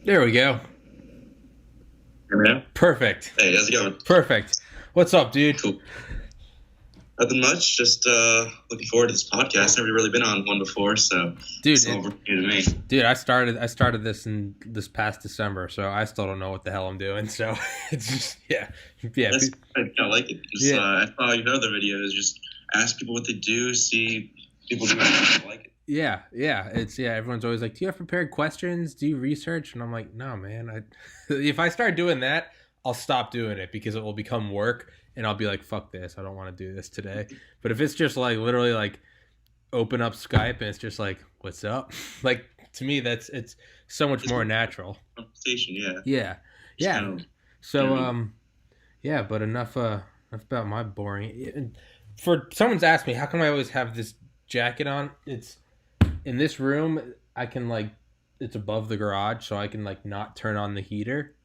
There we go. Hey, man. Perfect. Hey, how's it going? Perfect. What's up, dude? Cool. Nothing much. Just looking forward to this podcast. Never really been on one before, so Dude, it's all new to me. I started this in this past December, so I still don't know what the hell I'm doing. So it's just yeah, I kind of like it. Just, yeah, I saw your other videos. Just ask people what they do. See people do it. I like it. yeah. Everyone's always like, "Do you have prepared questions? Do you research?" And I'm like, "No, man. If I start doing that, I'll stop doing it because it will become work, and I'll be like, fuck this. I don't want to do this today." But if it's just like literally like open up Skype and it's just like, "What's up?" Like to me, it's so much It's more more natural. conversation. Yeah. Yeah, Just yeah. kind of. You know So what I mean? yeah. But enough about my boring. For someone's asked me, how come I always have this jacket on? It's in this room. I can like, it's above the garage, so I can like not turn on the heater,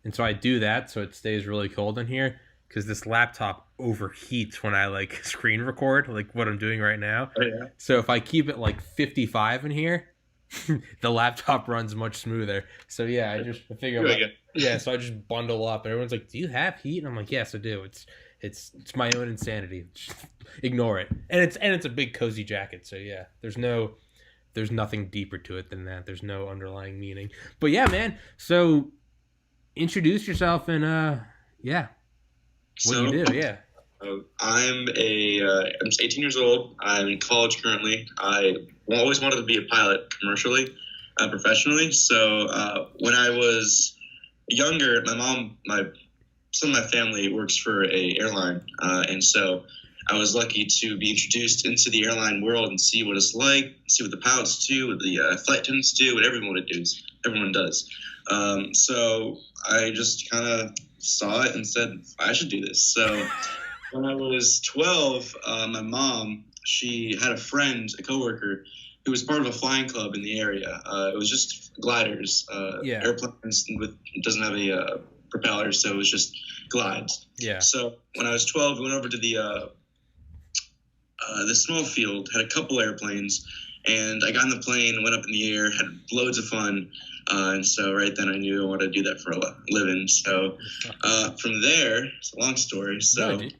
and so I do that so it stays really cold in here. Because this laptop overheats when I like screen record, like what I'm doing right now. Oh, yeah. So if I keep it like 55 in here, the laptop runs much smoother. So yeah, I figure Here I'm we go. yeah, so I just bundle up, and everyone's like, "Do you have heat?" And I'm like, "Yes, I do. It's my own insanity. Just ignore it." And it's a big cozy jacket, so yeah, there's nothing deeper to it than that. There's no underlying meaning. But yeah, man. So introduce yourself and yeah, what do So you do? Yeah, I'm just 18 years old. I'm in college currently. I always wanted to be a pilot commercially, professionally. So when I was younger, some of my family works for a airline, and so I was lucky to be introduced into the airline world and see what it's like, see what the pilots do, what the flight attendants do, what everyone does. So I just kind of saw it and said I should do this. So when I was 12, my mom, she had a friend, a coworker, who was part of a flying club in the area. It was just gliders, yeah, airplanes with doesn't have a propeller, so it was just glides. yeah, So when I was 12, we went over to the small field, had a couple airplanes, and I got in the plane, went up in the air, had loads of fun. And so right then I knew I wanted to do that for a living. So from there, it's a long story. no, So dude.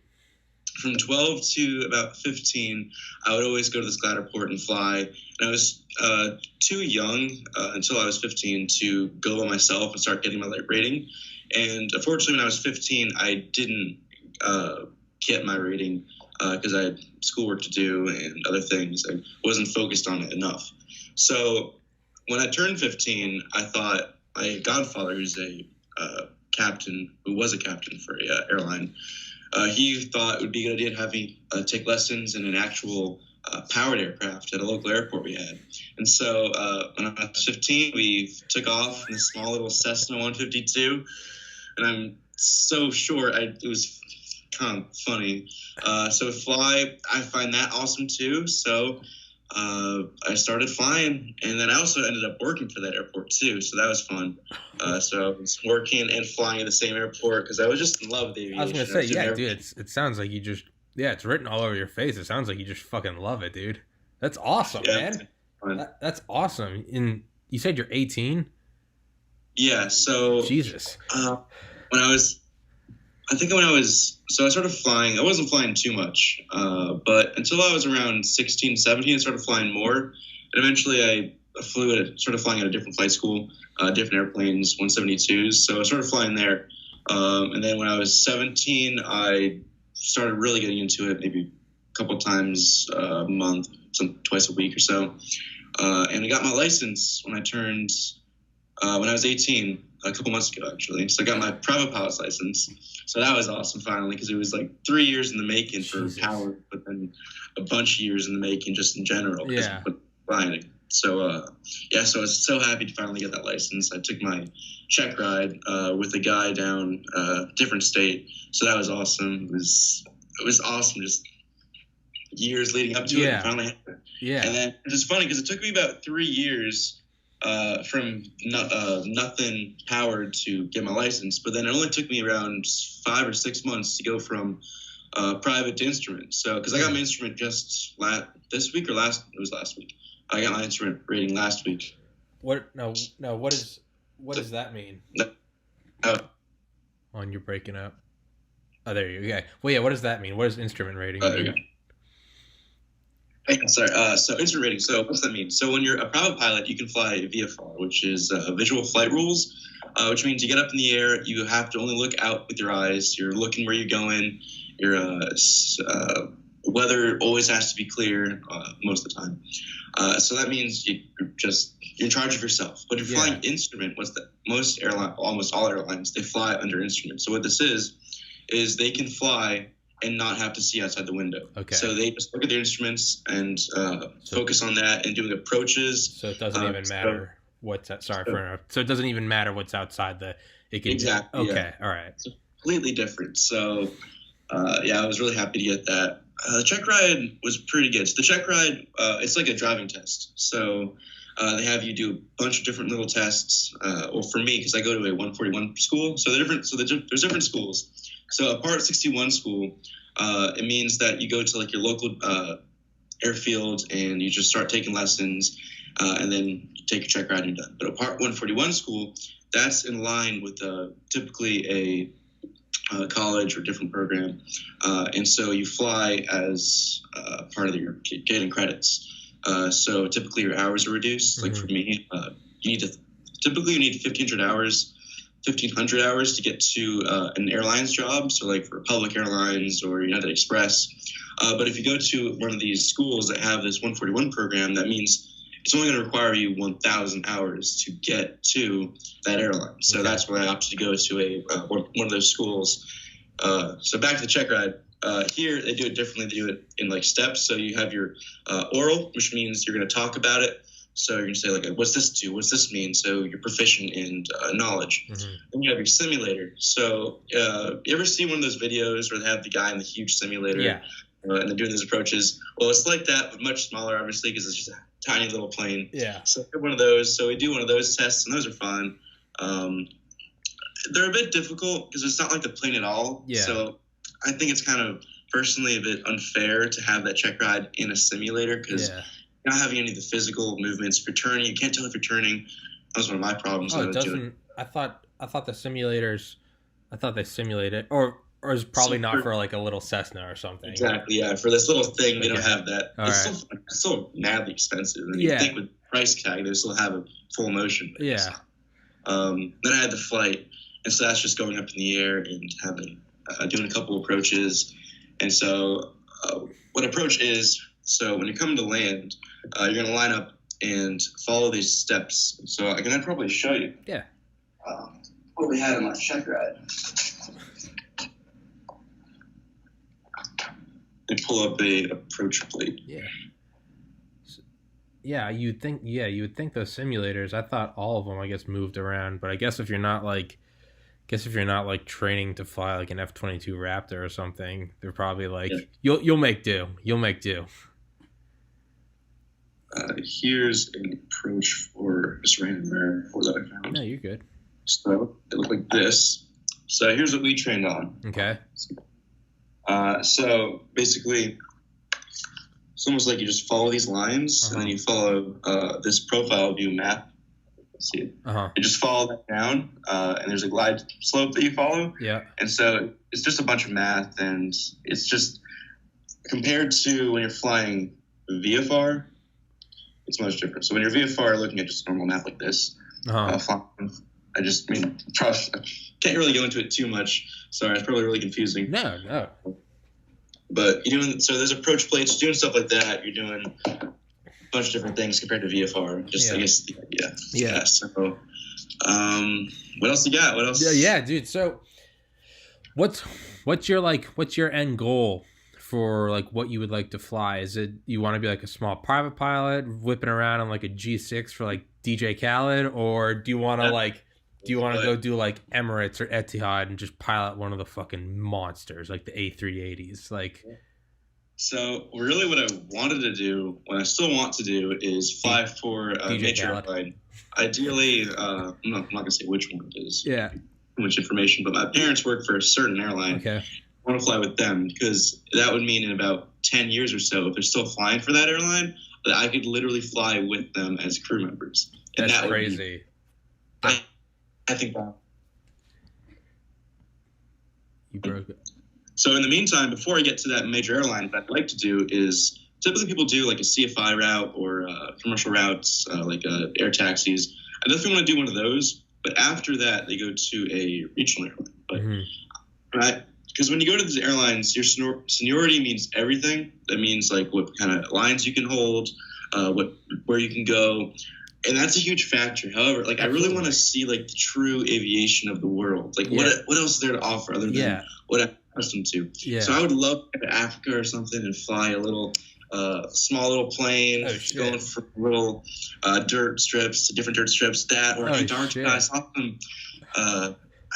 from 12 to about 15, I would always go to this glider port and fly. And I was too young until I was 15 to go by myself and start getting my light rating. And unfortunately, when I was 15, I didn't get my rating because I had schoolwork to do and other things. I wasn't focused on it enough. So when I turned 15, I thought my godfather, who's a captain, who was a captain for a airline, he thought it would be a good idea to have me take lessons in an actual powered aircraft at a local airport we had. And so when I was 15, we took off in this small little Cessna 152. And I'm so short, it was kind of funny. So fly, I find that awesome too. So I started flying, and then I also ended up working for that airport too. So that was fun. So I was working and flying at the same airport because I was just in love with aviation. I was gonna say, doing yeah, dude. It sounds like you just it's written all over your face. It sounds like you just fucking love it, dude. That's awesome, Yeah, man. fun. That's awesome. And you said you're 18. Yeah. So Jesus. when I was, so I started flying. I wasn't flying too much, but until I was around 16, 17, I started flying more. And eventually I started flying at a different flight school, different airplanes, 172s. So I started flying there. And then when I was 17, I started really getting into it, maybe a couple times a month, twice a week or so. And I got my license when I was 18, a couple months ago, actually. So I got my private pilot's license. So that was awesome, finally, because it was like 3 years in the making for Jesus. power, but then a bunch of years in the making just in general. Yeah. Flying. So, so I was so happy to finally get that license. I took my check ride with a guy down a different state. So that was awesome. It was awesome, just years leading up to it. And finally happened. Yeah. And then it's funny because it took me about 3 years from nothing powered to get my license, but then it only took me around 5 or 6 months to go from private to instrument. So, because I got my instrument just this week or last, it was last week. I got my instrument rating last week. What? No. What is? What does that mean? Uh, Oh, and you're breaking up. Oh, there you go. Yeah. Well, yeah, what does that mean? What does instrument rating mean? Sorry. So instrument rating. So what's that mean? So when you're a private pilot, you can fly VFR, which is visual flight rules, which means you get up in the air, you have to only look out with your eyes. You're looking where you're going. Your weather always has to be clear most of the time. So that means you're in charge of yourself. But if you're flying instrument, almost all airlines, they fly under instrument. So what this is they can fly and not have to see outside the window. Okay. So they just look at their instruments and focus on that and doing approaches. So it doesn't even matter what's at. Sorry for interrupting. So it doesn't even matter what's outside the. It can exactly. Okay. Yeah. All right. It's completely different. So I was really happy to get that. The check ride was pretty good. So the check ride, it's like a driving test. So they have you do a bunch of different little tests. Well, for me, because I go to a 141 school, so they're different. So there's different schools. So a Part 61 school, it means that you go to like your local airfield and you just start taking lessons, and then you take your check ride and you're done. But a Part 141 school, that's in line with typically a college or different program, and so you fly as part of your getting credits. So typically your hours are reduced. Like for me, you need 1,500 hours. 1,500 hours to get to an airlines job, so like for Public Airlines or United Express. But if you go to one of these schools that have this 141 program, that means it's only going to require you 1,000 hours to get to that airline. So that's why I opted to go to one of those schools. So back to the check ride. Here they do it differently. They do it in like steps. So you have your oral, which means you're going to talk about it. So you're going to say, like, what's this do? What's this mean? So you're proficient in knowledge. Then you have your simulator. So you ever see one of those videos where they have the guy in the huge simulator and they're doing these approaches? Well, it's like that, but much smaller, obviously, because it's just a tiny little plane. Yeah. So one of those. So we do one of those tests, and those are fun. They're a bit difficult because it's not like the plane at all. Yeah. So I think it's kind of personally a bit unfair to have that check ride in a simulator because not having any of the physical movements. If you're turning, you can't tell if you're turning. That was one of my problems. Oh, it doesn't. I thought the simulators. I thought they simulated, or is probably not for like a little Cessna or something. Exactly. Yeah. For this little thing, they don't have that. It's still madly expensive. And you think with price tag, they still have a full motion. Yeah. Then I had the flight, and so that's just going up in the air and having doing a couple approaches. And so what approach is. So when you come to land, you're going to line up and follow these steps. So I can probably show you. Yeah. What we had in my check ride. And pull up a approach plate. Yeah. Yeah, you would think those simulators. I thought all of them, I guess, moved around. But I guess if you're not like training to fly like an F-22 Raptor or something, they're probably like you'll make do. You'll make do. Here's an approach for just random error for that I found. No, you're good. So it looked like this. So here's what we trained on. Okay. So basically, it's almost like you just follow these lines and then you follow this profile view map. Let's see it. You just follow that down, and there's a glide slope that you follow. Yeah. And so it's just a bunch of math, and it's just compared to when you're flying VFR. It's much different. So when you're VFR looking at just a normal map like this, trust. I can't really go into it too much. Sorry, it's probably really confusing. No. But you're doing there's approach plates, doing stuff like that. You're doing a bunch of different things compared to VFR. I guess the idea. Yeah. So, what else you got? What else? Yeah, dude. So, what's your end goal for like what you would like to fly? Is it you want to be like a small private pilot whipping around on like a G6 for like DJ Khaled, or do you want to go do like Emirates or Etihad and just pilot one of the fucking monsters like the A380s? Like, so really what I wanted to do, what I still want to do, is fly for a major airline. Ideally, I'm not gonna say which one it is. Yeah. Too much information, but my parents work for a certain airline. Okay. I want to fly with them because that would mean in about 10 years or so, if they're still flying for that airline, that I could literally fly with them as crew members. And That's that crazy. I think that. You broke it. So in the meantime, before I get to that major airline, what I'd like to do is typically people do like a CFI route or commercial routes, like air taxis. I definitely want to do one of those. But after that, they go to a regional airline. But right, because when you go to these airlines, your seniority means everything. That means like what kind of lines you can hold, where you can go, and that's a huge factor. However, like I really want to see like the true aviation of the world. Like what else is there to offer other than what I'm accustomed to? Yeah. So I would love to go to Africa or something and fly a little. Small little plane going from little dirt strips to different dirt strips. That or Antarctica. I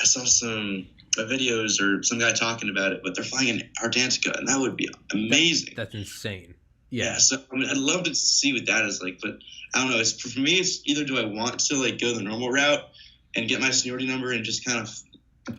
saw some videos or some guy talking about it, but they're flying in Antarctica, and that would be amazing. That's insane. Yeah. So I mean, I'd love to see what that is like, but I don't know. For me, it's either do I want to like go the normal route and get my seniority number and just kind of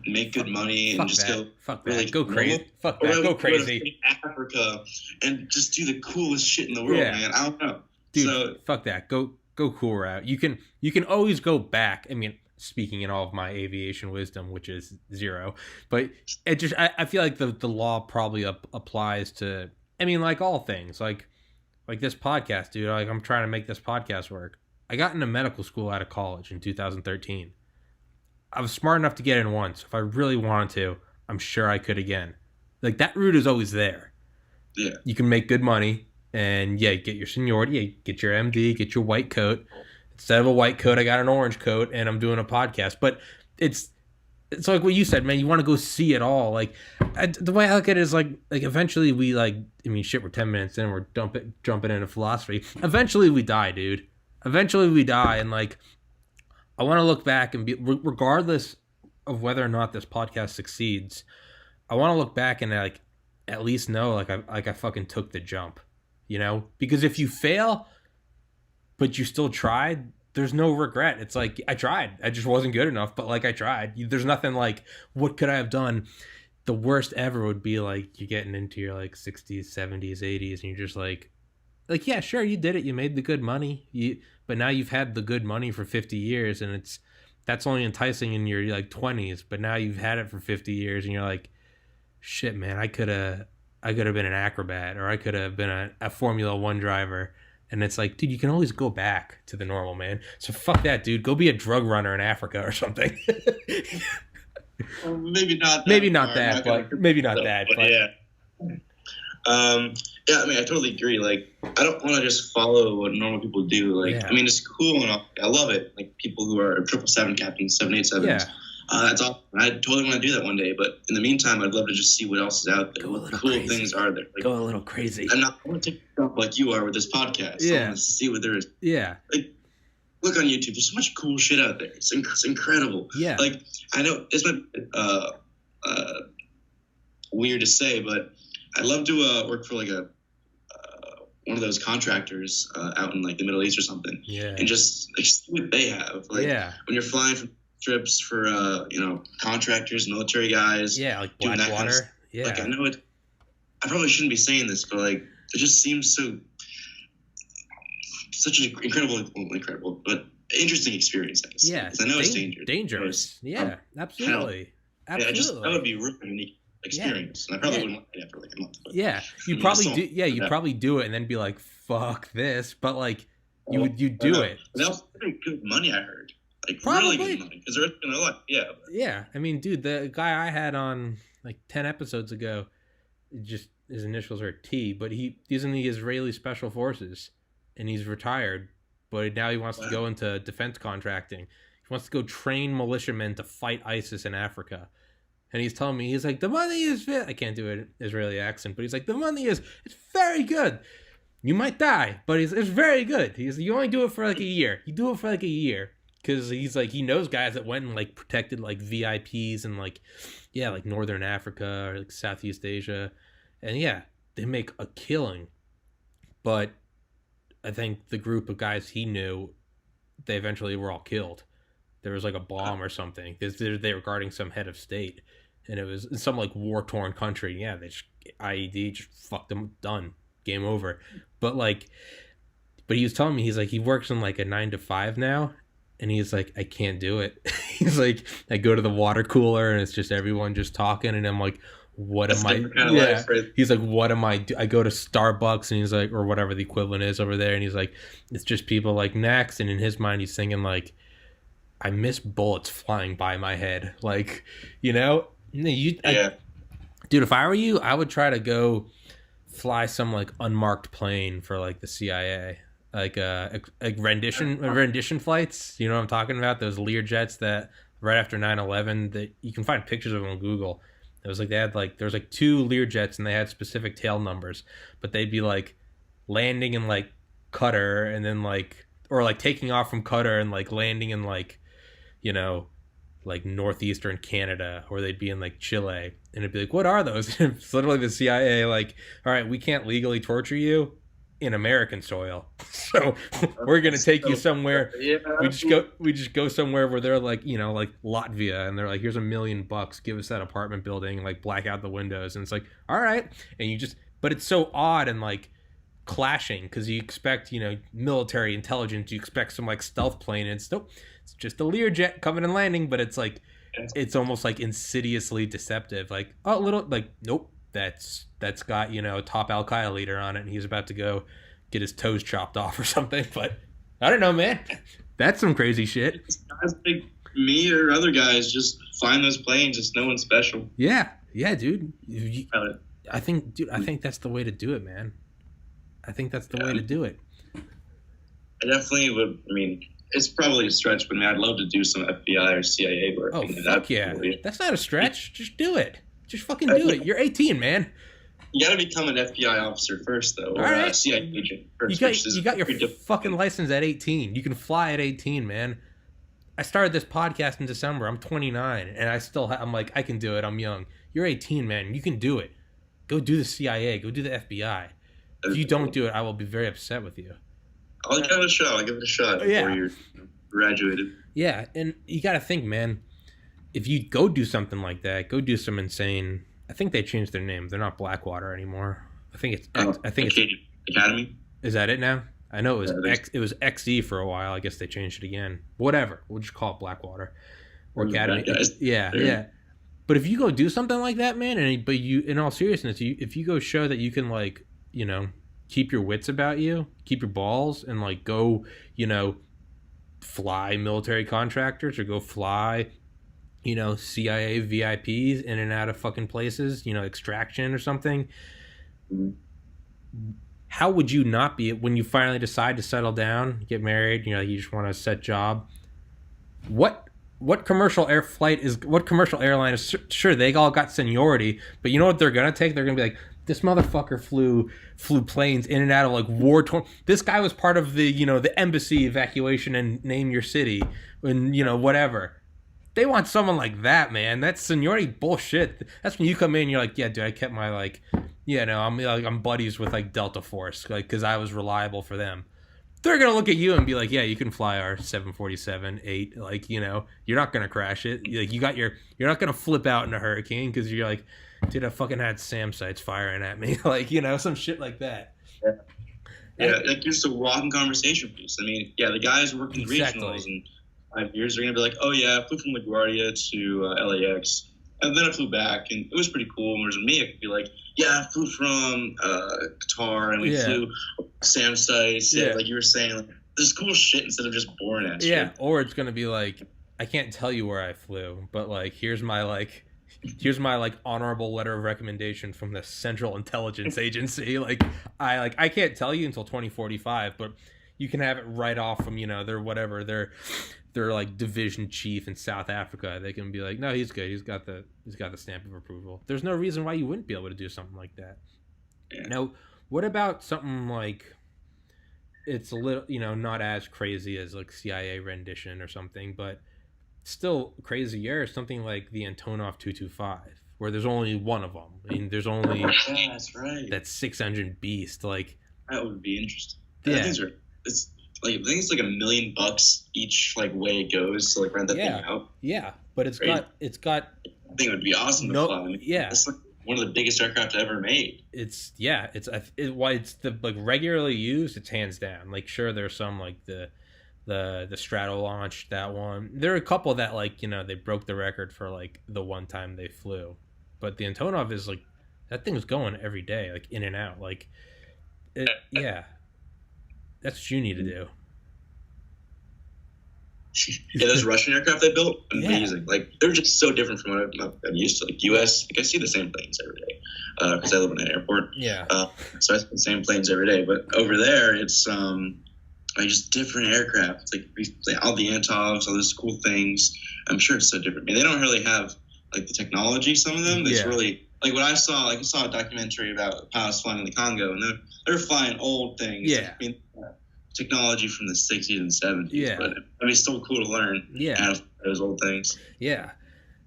make good money and just go really go crazy. Fuck that. Go crazy. Africa and just do the coolest shit in the world, man. I don't know. Dude, so, fuck that. Go cool route. You can always go back. I mean, speaking in all of my aviation wisdom, which is zero, but it just I feel like the law probably applies to. I mean, like all things, like this podcast, dude. Like I'm trying to make this podcast work. I got into medical school out of college in 2013. I was smart enough to get in once. If I really wanted to, I'm sure I could again. Like that route is always there. Yeah. You can make good money and get your seniority, get your MD, get your white coat. Instead of a white coat, I got an orange coat and I'm doing a podcast. But it's like what you said, man. You want to go see it all. Like the way I look at it is like eventually we we're 10 minutes in, we're jumping into philosophy. Eventually we die, dude. Eventually we die, and like I want to look back and be, regardless of whether or not this podcast succeeds, I want to look back and like at least know I fucking took the jump, you know? Because if you fail, but you still tried, there's no regret. It's like I tried, I just wasn't good enough, but like I tried. There's nothing like what could I have done. The worst ever would be like you're getting into your like 60s, 70s, 80s, and you're just like yeah, sure, you did it. You made the good money. But now you've had the good money for 50 years, and that's only enticing in your like 20s. But now you've had it for 50 years, and you're like, shit, man, I could have been an acrobat, or I could have been a Formula One driver. And it's like, dude, you can always go back to the normal, man. So fuck that, dude. Go be a drug runner in Africa or something. Well, maybe not. Maybe not that, but yeah. Yeah, I mean, I totally agree. Like, I don't want to just follow what normal people do. Like, I mean, it's cool and all. I love it. Like, people who are 777 captains, 787s. Yeah. That's awesome. I totally want to do that one day. But in the meantime, I'd love to just see what else is out there. What cool things are there. Like, go a little crazy. I want to take a jump like you are with this podcast. Yeah. I want to see what there is. Yeah. Like, look on YouTube. There's so much cool shit out there. It's incredible. Yeah. Like, I know this might be weird to say, but I'd love to work for like one of those contractors out in like the Middle East or something. Yeah. And just like see what they have. Like when you're flying for trips for contractors, military guys. Yeah, like Blackwater. Kind of, yeah. Like I know it. I probably shouldn't be saying this, but like it just seems such an incredible, but interesting experience. I guess. Yeah. Because I know it's dangerous. Yeah, absolutely. Absolutely. That would be really unique experience. And I probably wouldn't like that for like a month. But you probably do. Yeah, you probably do it and then be like, "Fuck this," but like you do it. That was pretty good money, I heard. Like probably. Really good money because they're risking a lot. Yeah. Yeah, I mean, dude, the guy I had on like 10 episodes ago, just his initials are T, but he's in the Israeli Special Forces and he's retired, but now he wants to go into defense contracting. He wants to go train militiamen to fight ISIS in Africa. And he's telling me, he's like, the money is I can't do an Israeli accent, but he's like, the money it's very good. You might die, but it's very good. You only do it for like a year. You do it for like a year. Because he's like, he knows guys that went and like protected like VIPs and like, like Northern Africa or like Southeast Asia. And they make a killing. But I think the group of guys he knew, they eventually were all killed. There was like a bomb or something. They were guarding some head of state. And it was in some like war-torn country. Yeah, they just, IED just fucked them, done, game over. But he was telling me, he's like, he works in like a 9 to 5 now, And he's like, I can't do it. He's like, I go to the water cooler and it's just everyone just talking, and I'm like, what That's am I? different kind of life, right? He's like, what am I? I go to Starbucks and he's like, or whatever the equivalent is over there, and he's like, it's just people like next. And in his mind, he's thinking like, I miss bullets flying by my head, like, dude. If I were you, I would try to go fly some like unmarked plane for like the CIA, like rendition flights. You know what I'm talking about? Those Lear jets that right after 9/11, that you can find pictures of them on Google. It was like they had like there was like two Lear jets and they had specific tail numbers, but they'd be like landing in like Qatar and then like or like taking off from Qatar and like landing in like you know like northeastern Canada, or they'd be in like Chile, and it'd be like, what are those? It's literally the CIA like, all right, we can't legally torture you in American soil, so we're gonna take you somewhere. Yeah. We just go somewhere where they're like, like Latvia, and they're like, here's $1 million, give us that apartment building, and like black out the windows, and it's like, all right, and you just, but it's so odd and like clashing because you expect military intelligence, you expect some like stealth plane, and it's just a Learjet coming and landing, but it's like it's almost like insidiously deceptive, like nope, that's got top Al Qaeda leader on it and he's about to go get his toes chopped off or something. But I don't know, man, that's some crazy shit. Guys like me or other guys just flying those planes, just no one special. Yeah, dude. I think that's the way to do it, man. I think that's the way to do it. I definitely would. I mean, it's probably a stretch, but I'd love to do some FBI or CIA work. Oh, fuck yeah. That's not a stretch. Just do it. Just fucking do it. You're 18, man. You got to become an FBI officer first, though, or a CIA agent first. You got your fucking license at 18. You can fly at 18, man. I started this podcast in December. I'm 29, and I'm like, I can do it. I'm young. You're 18, man. You can do it. Go do the CIA. Go do the FBI. If you don't do it, I will be very upset with you. I'll give it a shot. Before you're graduated. Yeah, and you got to think, man, if you go do something like that, go do some insane. I think they changed their name. They're not Blackwater anymore. I think it's Academy. Is that it now? I know it was XE for a while. I guess they changed it again. Whatever. We'll just call it Blackwater or Academy. Yeah. But if you go do something like that, man, but you, in all seriousness, if you go show that you can like, keep your wits about you, keep your balls, and like go, fly military contractors or go fly, CIA VIPs in and out of fucking places, extraction or something. How would you not be when you finally decide to settle down, get married, you just want a set job? What commercial airline is, sure, they all got seniority, but you know what they're gonna take? They're gonna be like, this motherfucker flew planes in and out of like war torn. This guy was part of the the embassy evacuation and name your city and whatever. They want someone like that, man. That's seniority bullshit. That's when you come in, you're like, yeah, dude, I kept my like, I'm buddies with like Delta Force, like because I was reliable for them. They're gonna look at you and be like, yeah, you can fly our 747-8, like you're not gonna crash it. Like you're not gonna flip out in a hurricane because you're like, dude, I fucking had SAM sites firing at me, like some shit like that. Yeah, like just a walking conversation piece. I mean, yeah, the guys working regionals in 5 years are gonna be like, oh yeah, I flew from LaGuardia to LAX, and then I flew back, and it was pretty cool. Whereas me, I could be like, yeah, I flew from Qatar, and we flew SAM sites, and like you were saying, like this cool shit instead of just boring ass shit. Yeah, or it's gonna be like, I can't tell you where I flew, but like here's my honorable letter of recommendation from the Central Intelligence Agency. I can't tell you until 2045, but you can have it right off from their like division chief in South Africa. They can be like, no, he's good. He's got the stamp of approval. There's no reason why you wouldn't be able to do something like that. Yeah. Now, what about something like, it's a little, not as crazy as like CIA rendition or something, but still crazier, something like the Antonov 225, where there's only one of them. I mean, there's only that's right, that 6-engine beast. Like that would be interesting. Yeah, I think it's like $1 million each, like way it goes to like rent that thing out. Yeah, but it's got. I think it would be awesome to fly. I mean, it's like one of the biggest aircraft ever made. It's the like regularly used. It's hands down. Like sure, there's some like the the straddle launch, that one. There are a couple that like they broke the record for like the one time they flew, but the Antonov is like that thing was going every day, like in and out, like yeah, that's what you need to do. Yeah, those Russian aircraft they built, amazing. Yeah. Like they're just so different from what I'm used to. Like U.S., like I see the same planes every day because I live in an airport. Yeah. So I see the same planes every day. But over there, it's like just different aircraft. It's like all the Antovs, all those cool things. I'm sure it's so different. I mean, they don't really have like the technology. Some of them, it's really like what I saw. Like I saw a documentary about pilots flying in the Congo, and they're flying old things. Yeah. Like, I mean, technology from the 60s and 70s, yeah. but I mean, it's still cool to learn out of those old things. Yeah.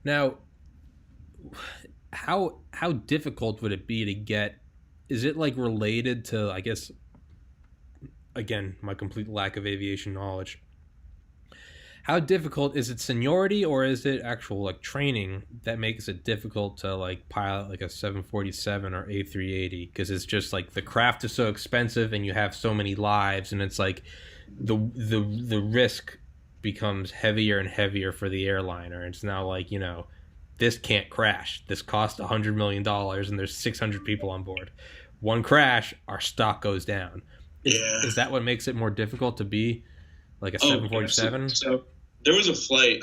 Now, how difficult would it be to get? Is it like related to, I guess, again, my complete lack of aviation knowledge? How difficult is it, seniority, or is it actual like training that makes it difficult to like pilot like a 747 or A380? Because it's just like the craft is so expensive and you have so many lives, and it's like the risk becomes heavier and heavier for the airliner. It's now like this can't crash. This cost $100 million and there's 600 people on board. One crash, our stock goes down. Is that what makes it more difficult to be like a 747? So there was a flight,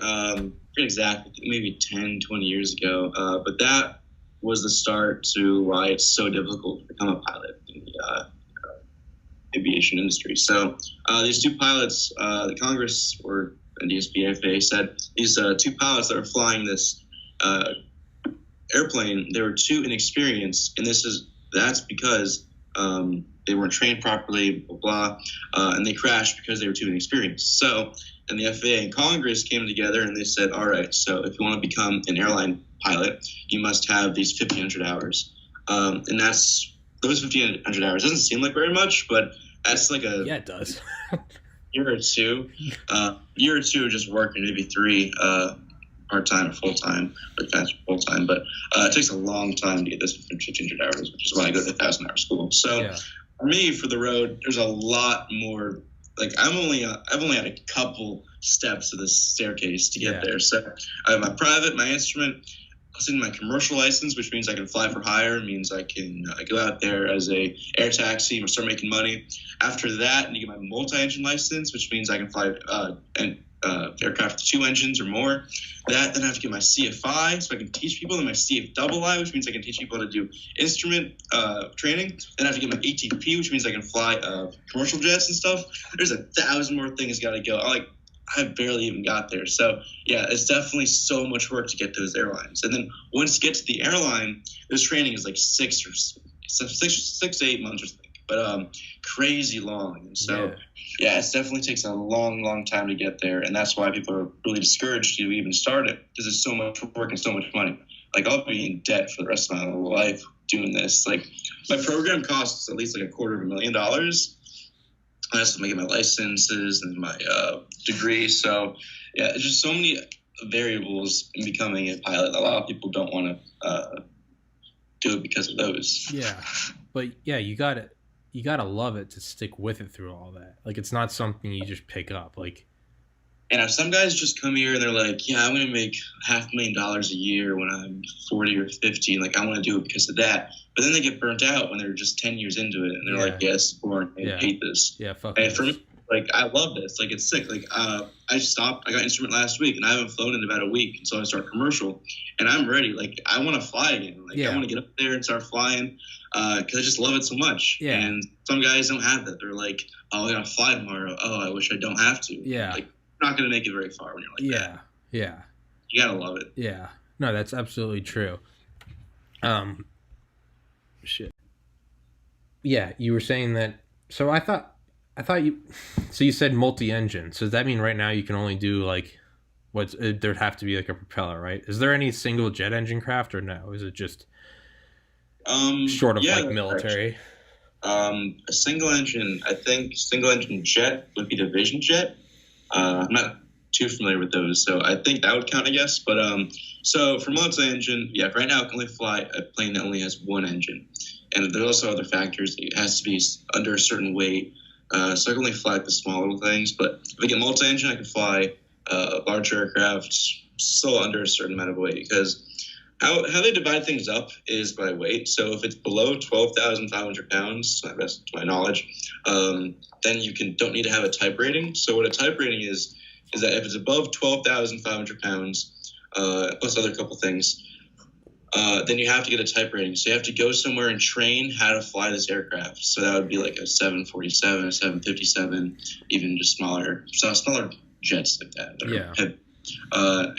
exactly, maybe 10, 20 years ago, but that was the start to why it's so difficult to become a pilot in the aviation industry. So these two pilots, the Congress or NEACP FAA said these two pilots that were flying this airplane, they were too inexperienced, and that's because they weren't trained properly, blah, blah, and they crashed because they were too inexperienced. So, and the FAA and Congress came together and they said, all right, so if you want to become an airline pilot, you must have these 1,500 hours. And those 1,500 hours doesn't seem like very much, but that's like it does. year or two just working, maybe 3 part-time or full-time, or faster full-time, but it takes a long time to get this 1,500 hours, which is why I go to 1,000-hour school. So for me, for the road, there's a lot more. Like I've only had a couple steps of this staircase to get there. So I have my private, my instrument, I my commercial license, which means I can fly for hire. It means I can go out there as a air taxi and start making money. After that, I need to get my multi-engine license, which means I can fly aircraft with 2 engines or more. Then I have to get my CFI, so I can teach people, and my CFII, which means I can teach people how to do instrument training. Then I have to get my ATP, which means I can fly commercial jets and stuff. There's 1,000 more things got to go. I barely even got there. So yeah, it's definitely so much work to get to those airlines. And then once you get to the airline, this training is like 6 to 8 months or something, but crazy long. And so yeah, it definitely takes a long time to get there. And that's why people are really discouraged to even start it, because it's so much work and so much money. Like I'll be in debt for the rest of my life doing this. Like my program costs at least like $250,000. That's making my licenses and my degree. So yeah, it's just so many variables in becoming a pilot. A lot of people don't want to do it because of those. Yeah, but yeah, you gotta love it to stick with it through all that. Like it's not something you just pick up. Like, and some guys just come here and they're like, yeah, I'm gonna make $500,000 a year when I'm 40 or 50. Like I want to do it because of that. But then they get burnt out when they're just 10 years into it, and they're like, "Yes, boring. I hate this." Yeah, fuck. And for me, like, I love this. Like, it's sick. Like, I stopped. I got instrument last week, and I haven't flown in about a week until I start commercial, and I'm ready. Like, I want to fly again. Like, I want to get up there and start flying because I just love it so much. Yeah. And some guys don't have that. They're like, "Oh, I gotta fly tomorrow. Oh, I wish I don't have to." Yeah. Like, you're not gonna make it very far when you're like that. Yeah. You gotta love it. Yeah. No, that's absolutely true. Shit. Yeah, you were saying that. So I thought you. So you said multi-engine. So does that mean right now you can only do like, there'd have to be like a propeller, right? Is there any single jet engine craft, or no? Is it just short of like military? A single engine. I think single engine jet would be division jet. I'm not too familiar with those, so I think that would count, I guess. But so for multi-engine, yeah, right now I can only fly a plane that only has 1 engine. And there's also other factors. It has to be under a certain weight. So I can only fly the small little things. But if I get multi-engine, I can fly larger aircraft still under a certain amount of weight, because how they divide things up is by weight. So if it's below 12,500 pounds, to my knowledge, then you don't need to have a type rating. So what a type rating is that if it's above 12,500 pounds, plus other couple things, then you have to get a type rating. So you have to go somewhere and train how to fly this aircraft. So that would be like a 747, a 757, even just smaller jets like that. Yeah.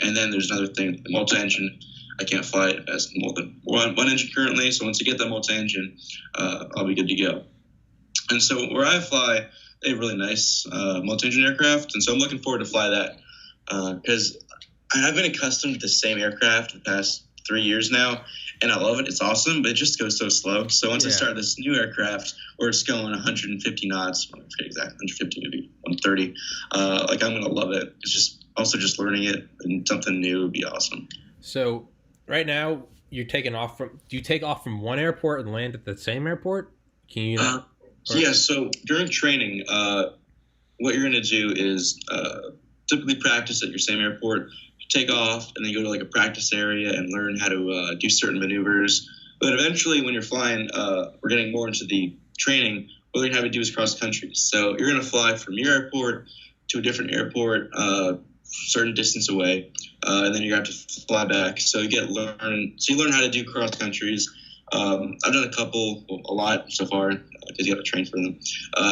And then there's another thing, the multi-engine. I can't fly it as more than one engine currently. So once I get that multi-engine, I'll be good to go. And so where I fly, they have really nice multi-engine aircraft. And so I'm looking forward to fly that, because I've been accustomed to the same aircraft for the past 3 years now, and I love it. It's awesome, but it just goes so slow. So once I start this new aircraft where it's going 150 knots, I forget exactly, 150, maybe 130, like I'm going to love it. It's just also just learning it, and something new would be awesome. So right now you're taking off do you take off from one airport and land at the same airport? Can you Yeah, so during training, what you're going to do is typically practice at your same airport, take off, and then go to like a practice area and learn how to do certain maneuvers. But eventually when you're flying, we're getting more into the training, what you're going to have to do is cross country. So you're going to fly from your airport to a different airport, certain distance away, and then you have to fly back. So you learn how to do cross countries. I've done a lot so far, because you have to train for them.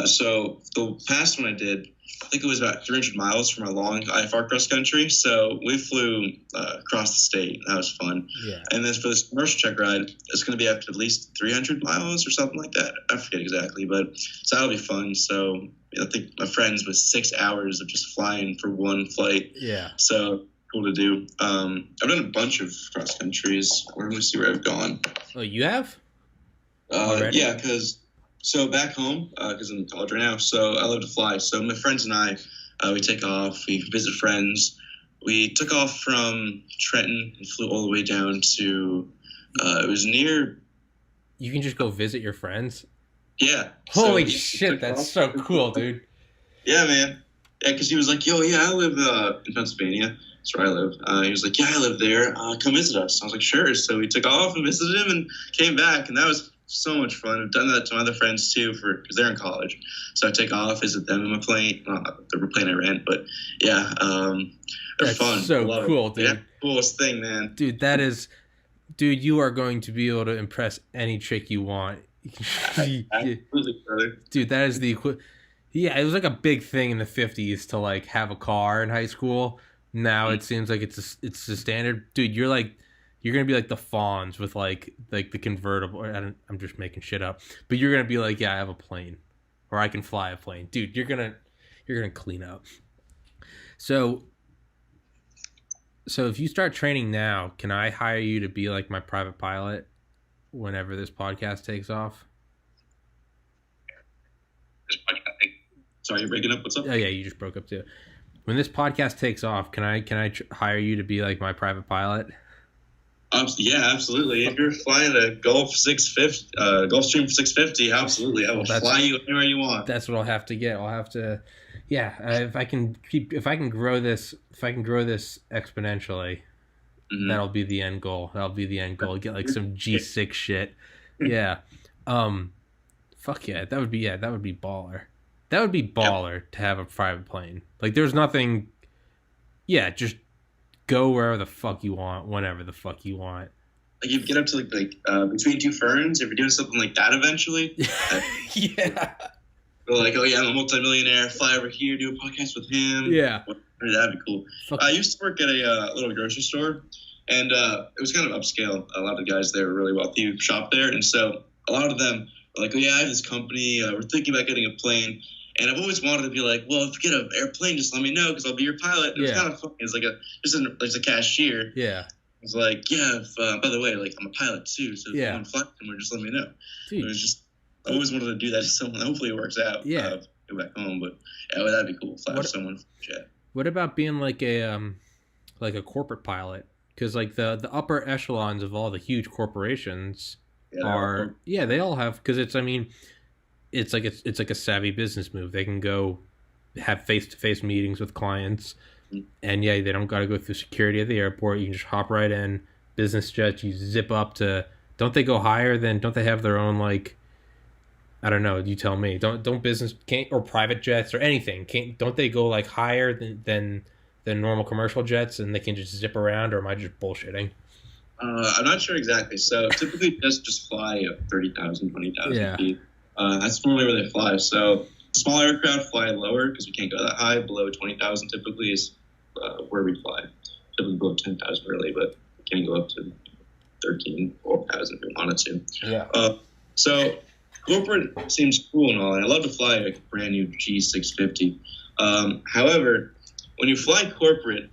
So the past one I did, I think it was about 300 miles from a long IFR cross country. So we flew across the state. That was fun. Yeah. And then for this commercial check ride, it's going to be up to at least 300 miles or something like that. I forget exactly, but so that'll be fun. So I think my friends with 6 hours of just flying for one flight. Yeah. So cool to do. I've done a bunch of cross countries. Let me see where I've gone. Oh, you have? Yeah, so back home, because I'm in college right now, so I love to fly. So my friends and I, we take off, we visit friends. We took off from Trenton and flew all the way down to, it was near. You can just go visit your friends? Yeah. Holy shit, that's so cool, dude. Yeah, man. Yeah, because he was like, yo, yeah, I live in Pennsylvania. That's where I live. He was like, yeah, I live there. Come visit us. I was like, sure. So we took off and visited him and came back, and that was so much fun. I've done that to my other friends too, because they're in college. So I take off, visit them in my plane. Well, not the plane I rent, but yeah, they're fun. So cool, dude. Yeah, coolest thing, man. Dude, you are going to be able to impress any chick you want. Absolutely, brother. Dude, that is yeah, it was like a big thing in the 50s to like have a car in high school. Now it seems like it's the standard. Dude, you're gonna be like the Fonz with like the convertible. I'm just making shit up, but you're gonna be like, yeah, I have a plane, or I can fly a plane, dude. You're gonna clean up. So if you start training now, can I hire you to be like my private pilot whenever this podcast takes off? Sorry, you're breaking up. What's up? Oh yeah, you just broke up too. When this podcast takes off, can I hire you to be like my private pilot? Yeah, absolutely. If you're flying a Gulfstream 650, absolutely, I will fly you anywhere you want. That's what I'll have to get. I'll have to, yeah. If I can grow this exponentially, that'll be the end goal. Get like some G6 shit. Yeah. Fuck yeah. That would be baller. That would be baller to have a private plane. Like, there's nothing. Yeah, just go wherever the fuck you want, whenever the fuck you want. Like, you get up to like between two ferns if you're doing something like that eventually. Yeah. We're like, oh yeah, I'm a multimillionaire. Fly over here, do a podcast with him. Yeah. That'd be cool. I used to work at a little grocery store, and it was kind of upscale. A lot of the guys there were really wealthy who shop there, and so a lot of them were like, oh yeah, I have this company. We're thinking about getting a plane. And I've always wanted to be like, well, if you get an airplane, just let me know because I'll be your pilot. It was kind of funny. It's like there's a cashier. Yeah. It's like, yeah, by the way, like I'm a pilot too, so if you want to fly somewhere, just let me know. Dude. It was just, I always wanted to do that to someone. Hopefully it works out. Yeah. Go back home, but yeah, well, that'd be cool. Fly with someone. Jet. What about being like a corporate pilot? Because like the upper echelons of all the huge corporations they all have, because it's like a savvy business move. They can go have face-to-face meetings with clients, and yeah, they don't got to go through security at the airport. You can just hop right in. Business jets, you zip up to. Don't they go higher than? Don't they have their own like? I don't know. You tell me. Don't business can't or private jets or anything don't they go like higher than normal commercial jets and they can just zip around? Or am I just bullshitting? I'm not sure exactly. So typically just fly at 30,000, 20,000 feet. That's normally where they fly. So small aircraft fly lower because we can't go that high. Below 20,000 typically is where we fly. Typically below 10,000 really, but we can go up to 13, 12,000 if we wanted to. Yeah. So corporate seems cool and all, and I love to fly a brand new G650. However, when you fly corporate,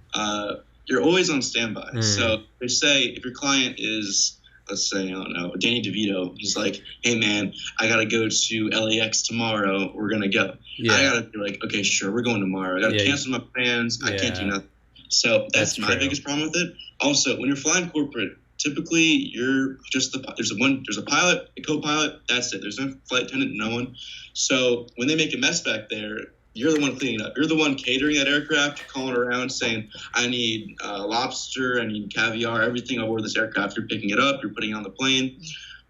you're always on standby. So they say if your client is, let's say, I don't know, Danny DeVito, he's like, hey man, I got to go to LAX tomorrow. We're going to go. Yeah. I got to be like, okay, sure, we're going tomorrow. I got to cancel my plans. I can't do nothing. So that's my biggest problem with it. Also, when you're flying corporate, typically you're just there's a pilot, a co-pilot, that's it. There's no flight attendant, no one. So when they make a mess back there, you're the one cleaning up. You're the one catering that aircraft. You're calling around saying, I need lobster, I need caviar, everything aboard this aircraft. You're picking it up. You're putting it on the plane.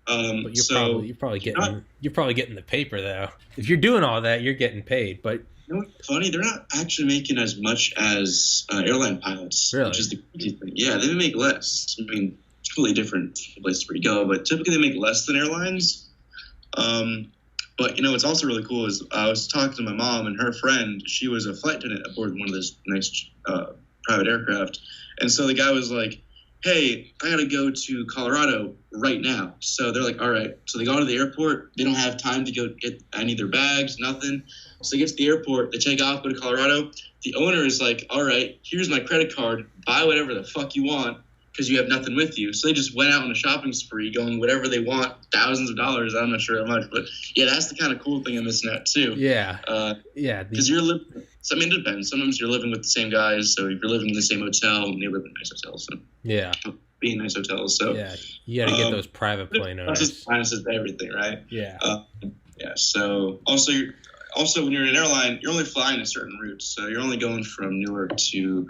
But you're probably getting the paper though. If you're doing all that, you're getting paid. But you know what's funny? They're not actually making as much as airline pilots, which is the crazy thing. Yeah, they make less. I mean, it's completely different place where you go, but typically they make less than airlines. But, you know, what's also really cool is I was talking to my mom and her friend. She was a flight attendant aboard one of those nice private aircraft. And so the guy was like, hey, I got to go to Colorado right now. So they're like, all right. So they go to the airport. They don't have time to go get any of their bags, nothing. So they get to the airport. They take off, go to Colorado. The owner is like, all right, here's my credit card. Buy whatever the fuck you want, because you have nothing with you. So they just went out on a shopping spree, going whatever they want, thousands of dollars. I'm not sure how much, but yeah, that's the kind of cool thing I'm missing out too. Yeah. Because you're living. I mean, it depends. Sometimes you're living with the same guys, so if you're living in the same hotel, they live in nice hotels. So yeah. Be in nice hotels. So yeah, you got to get those private plane owners. Minuses to everything, right? Yeah. Yeah. So also, when you're in an airline, you're only flying a certain route. So you're only going from Newark to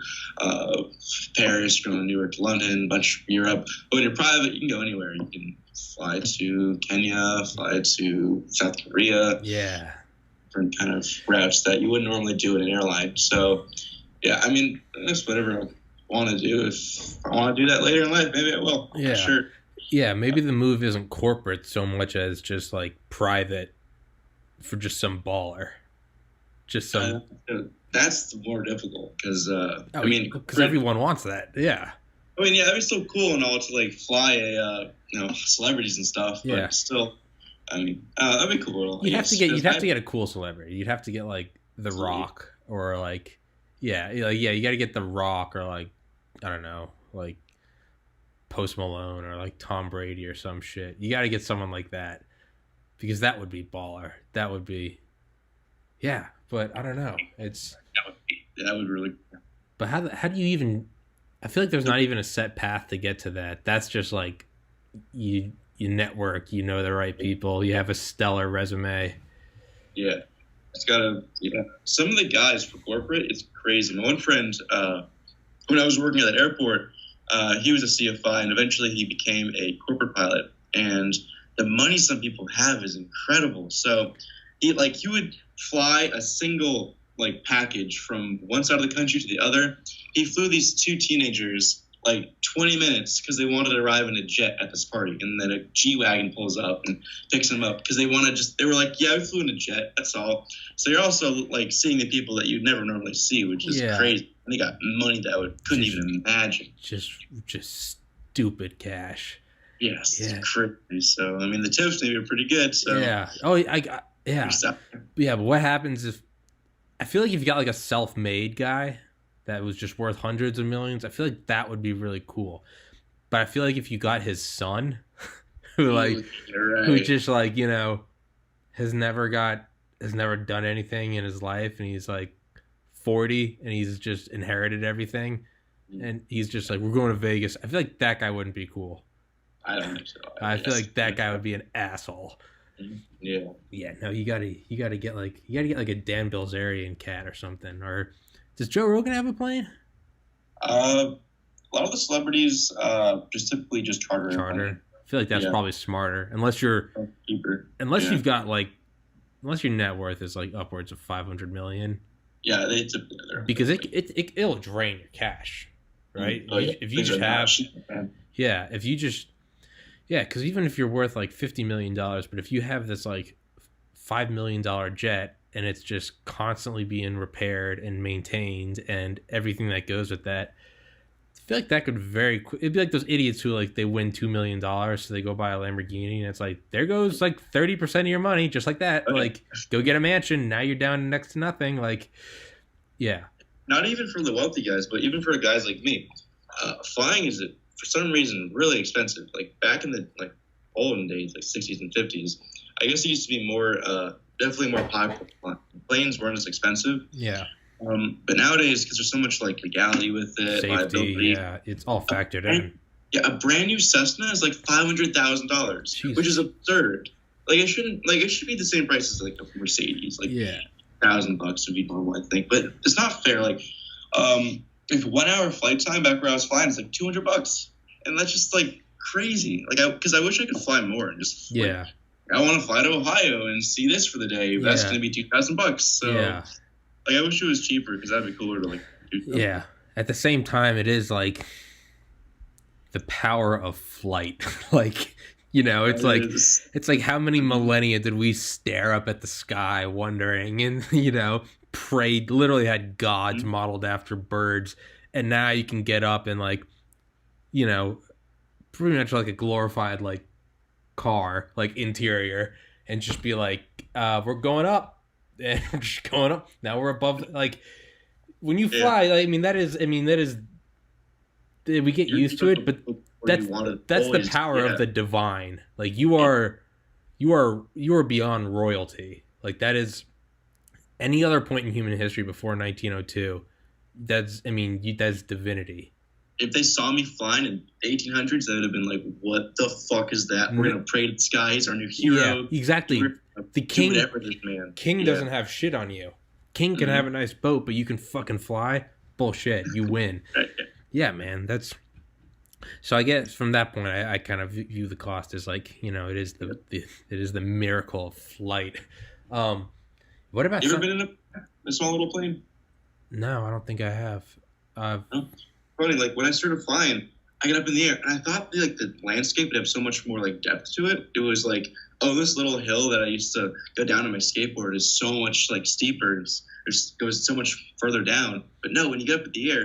Paris, you're going from Newark to London, a bunch of Europe. But when you're private, you can go anywhere. You can fly to Kenya, fly to South Korea. Yeah. Different kind of routes that you wouldn't normally do in an airline. So, yeah, I mean, that's whatever I want to do. If I want to do that later in life, maybe I will. Yeah. Sure. Yeah, maybe the move isn't corporate so much as just like private for just some baller. Just some. That's more difficult because because everyone wants that. Yeah. I mean, yeah, that'd be so cool and all to like fly celebrities and stuff, but still, I mean, that'd be cool. You'd have to get a cool celebrity. You'd have to get like The Rock or like, you got to get The Rock or like, I don't know, like Post Malone or like Tom Brady or some shit. You got to get someone like that. Because that would be baller. That would be, yeah. But I don't know. That would really. But how do you even? I feel like there's not even a set path to get to that. That's just like you network. You know the right people. You have a stellar resume. Yeah, it's gotta. Yeah, some of the guys for corporate, it's crazy. My one friend, when I was working at that airport, he was a CFI, and eventually he became a corporate pilot. And the money some people have is incredible. So he would fly a single like package from one side of the country to the other. He flew these two teenagers like 20 minutes because they wanted to arrive in a jet at this party. And then a G-Wagon pulls up and picks them up because they were like, yeah, we flew in a jet. That's all. So you're also like seeing the people that you'd never normally see, which is crazy. And they got money that I couldn't even imagine. Just stupid cash. Yes, it's crazy. So I mean, the tips maybe are pretty good. So yeah. Oh, yeah. But what happens if I feel like if you got like a self-made guy that was just worth hundreds of millions, I feel like that would be really cool. But I feel like if you got his son, who just like has never done anything in his life, and he's like 40 and he's just inherited everything, and he's just like, we're going to Vegas. I feel like that guy wouldn't be cool. I don't think so. I feel like that guy would be an asshole. Yeah. Yeah, no, you gotta get like a Dan Bilzerian cat or something. Or does Joe Rogan have a plane? A lot of the celebrities just typically just charter airplane. Charter. I feel like that's Yeah. probably smarter, unless you're Cheaper. unless Yeah. you've got like unless your net worth is like upwards of 500 million, Yeah, they typically because it'll drain your cash, right? Oh, yeah. If you Things just are not have cheap, man. yeah, if you just yeah, because even if you're worth like $50 million, but if you have this like $5 million jet and it's just constantly being repaired and maintained and everything that goes with that, I feel like that could it'd be like those idiots who like they win $2 million, so they go buy a Lamborghini and it's like there goes like 30% of your money just like that. Okay. Like go get a mansion, now you're down next to nothing. Like yeah, Not even for the wealthy guys, but even for guys like me, flying is for some reason really expensive. Like back in the like olden days, like 60s and 50s, I guess it used to be more definitely more popular. Planes weren't as expensive. yeah, But nowadays, because there's so much like legality with it, safety, liability, yeah, it's all factored in. yeah, a brand new Cessna is like $500,000, Jesus. which is absurd. Like it should be the same price as like a Mercedes. Like Yeah, $1,000 would be normal, I think. But it's not fair. Like, if 1 hour flight time back where I was flying is like $200, and that's just like crazy. Like, because I wish I could fly more and just like, yeah, I want to fly to Ohio and see this for the day. But that's Yeah. going to be $2,000. So, yeah. like, I wish it was cheaper because that'd be cooler to like do stuff. Yeah. At the same time, it is like the power of flight. Like, you know, it's like how many millennia did we stare up at the sky wondering and, you know, prayed, literally had gods modeled after birds. And now you can get up and like, you know, pretty much like a glorified like car, like interior, and just be like, we're going up. And we're just going up. Now we're above, like, when you fly, like, I mean, that is, we get used to it, but that's the power of the divine. Like you are beyond royalty. Like that is any other point in human history before 1902. That's divinity. If they saw me flying in 1800s, they would have been like, "What the fuck is that? We're gonna pray to the sky. He's our new hero." Yeah, exactly. The king, man. King doesn't have shit on you. King can have a nice boat, but you can fucking fly. Bullshit. You win. Yeah, man. That's so. I guess from that point, I kind of view the cost as like, you know, it is the miracle of flight. What about you ever been in a small little plane? No, I don't think I have. No? Funny, like when I started flying, I got up in the air and I thought like the landscape would have so much more like depth to it. It was like, oh, this little hill that I used to go down on my skateboard is so much like steeper. It goes so much further down. But no, when you get up in the air,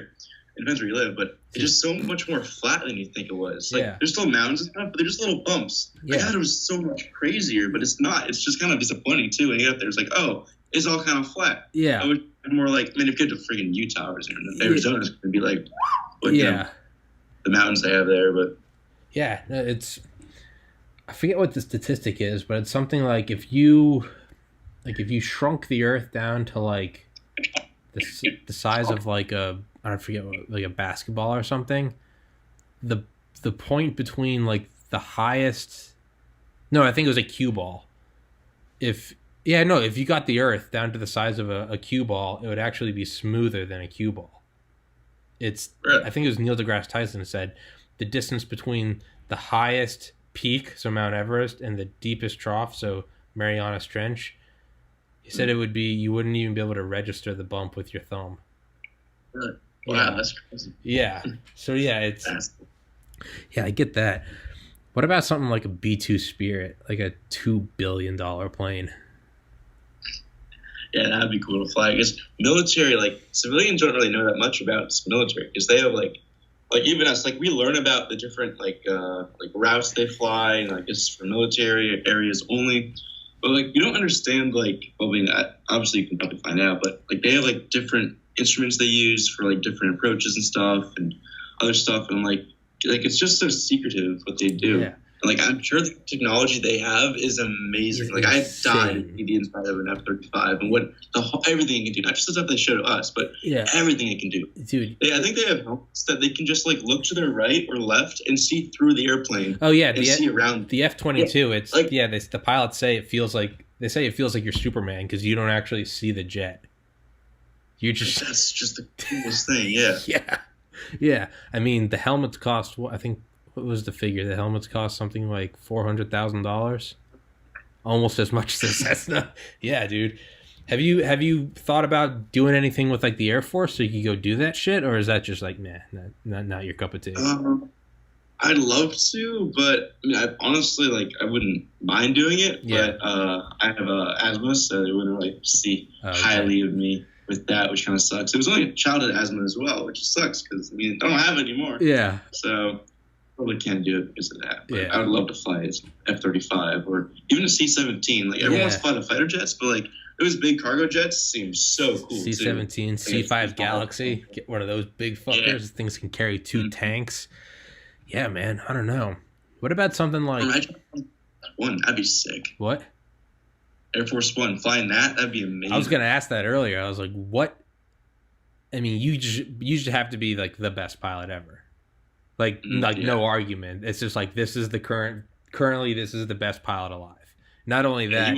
it depends where you live, but it's just so much more flat than you think it was. Like there's still mountains and stuff, but they're just little bumps. I thought it was so much crazier, but it's not. It's just kind of disappointing too. When you get up there, it's like, oh, it's all kind of flat. Yeah. I was more like, I mean, if you get to freaking Utah or Arizona, it's going to be like, you know, the mountains they have there. But yeah, it's, I forget what the statistic is, but it's something like if you shrunk the Earth down to like the size of like I forget what, like a basketball or something, the point between like the highest, no, I think it was a cue ball. If you got the Earth down to the size of a cue ball, it would actually be smoother than a cue ball. I think it was Neil deGrasse Tyson said the distance between the highest peak, so Mount Everest, and the deepest trough, so Marianas Trench, he said it would be, you wouldn't even be able to register the bump with your thumb. Really? Wow, that's crazy. Yeah. So yeah, I get that. What about something like a B-2 Spirit, like a $2 billion plane? Yeah, that'd be cool to fly. I guess military, like civilians don't really know that much about military because they have like even us, like we learn about the different like routes they fly, and like it's for military areas only. But like you don't understand like, well, I mean, obviously you can probably find out, but like they have like different instruments they use for like different approaches and stuff and other stuff, and like it's just so secretive what they do. Yeah. Like, I'm sure the technology they have is amazing. Like, I died to see the inside of an F-35 and everything it can do. Not just the stuff they show to us, but everything it can do. Dude. I think they have helmets that they can just, like, look to their right or left and see through the airplane. Oh, yeah. See around. The F-22, it's, like, the pilots say it feels like you're Superman because you don't actually see the jet. That's just the coolest thing, yeah. Yeah. I mean, the helmets cost, I think, what was the figure? The helmets cost something like $400,000, almost as much as the Cessna. Yeah, dude. Have you thought about doing anything with like the Air Force so you could go do that shit, or is that just like not your cup of tea? I'd love to, but I mean, I wouldn't mind doing it. Yeah. But I have asthma, so they wouldn't really see highly of me with that, which kind of sucks. It was only childhood asthma as well, which sucks because I mean I don't have it anymore. Yeah. So. Probably can't do it because of that. But I would love to fly as F-35 or even a C-17. Like everyone wants to fly the fighter jets, but like those big cargo jets seem so cool. C-17, C-5 Galaxy, get one of those big fuckers. Yeah. Things can carry 2 tanks. Yeah, man. I don't know. What about something like one? That'd be sick. What? Air Force One, flying that'd be amazing. I was gonna ask that earlier. I was like, what? I mean, you just have to be like the best pilot ever. No argument. It's just like this is the currently this is the best pilot alive. Not only that,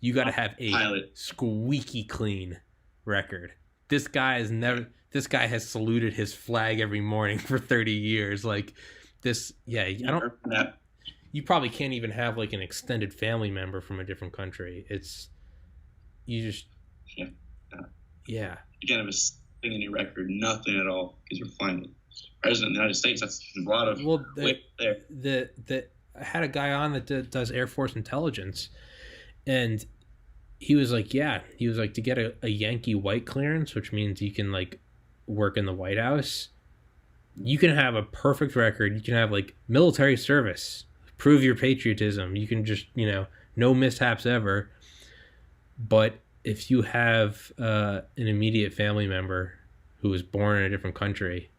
you got to have a squeaky clean record. This guy has saluted his flag every morning for 30 years. Like this, you probably can't even have like an extended family member from a different country. You can't have a thing in your record, nothing at all, because you're flying President of the United States. That's a lot of weight there. I had a guy on that does Air Force intelligence, and he was like, to get a Yankee white clearance, which means you can like work in the White House, you can have a perfect record. You can have like military service, prove your patriotism. You can just, no mishaps ever. But if you have an immediate family member who was born in a different country,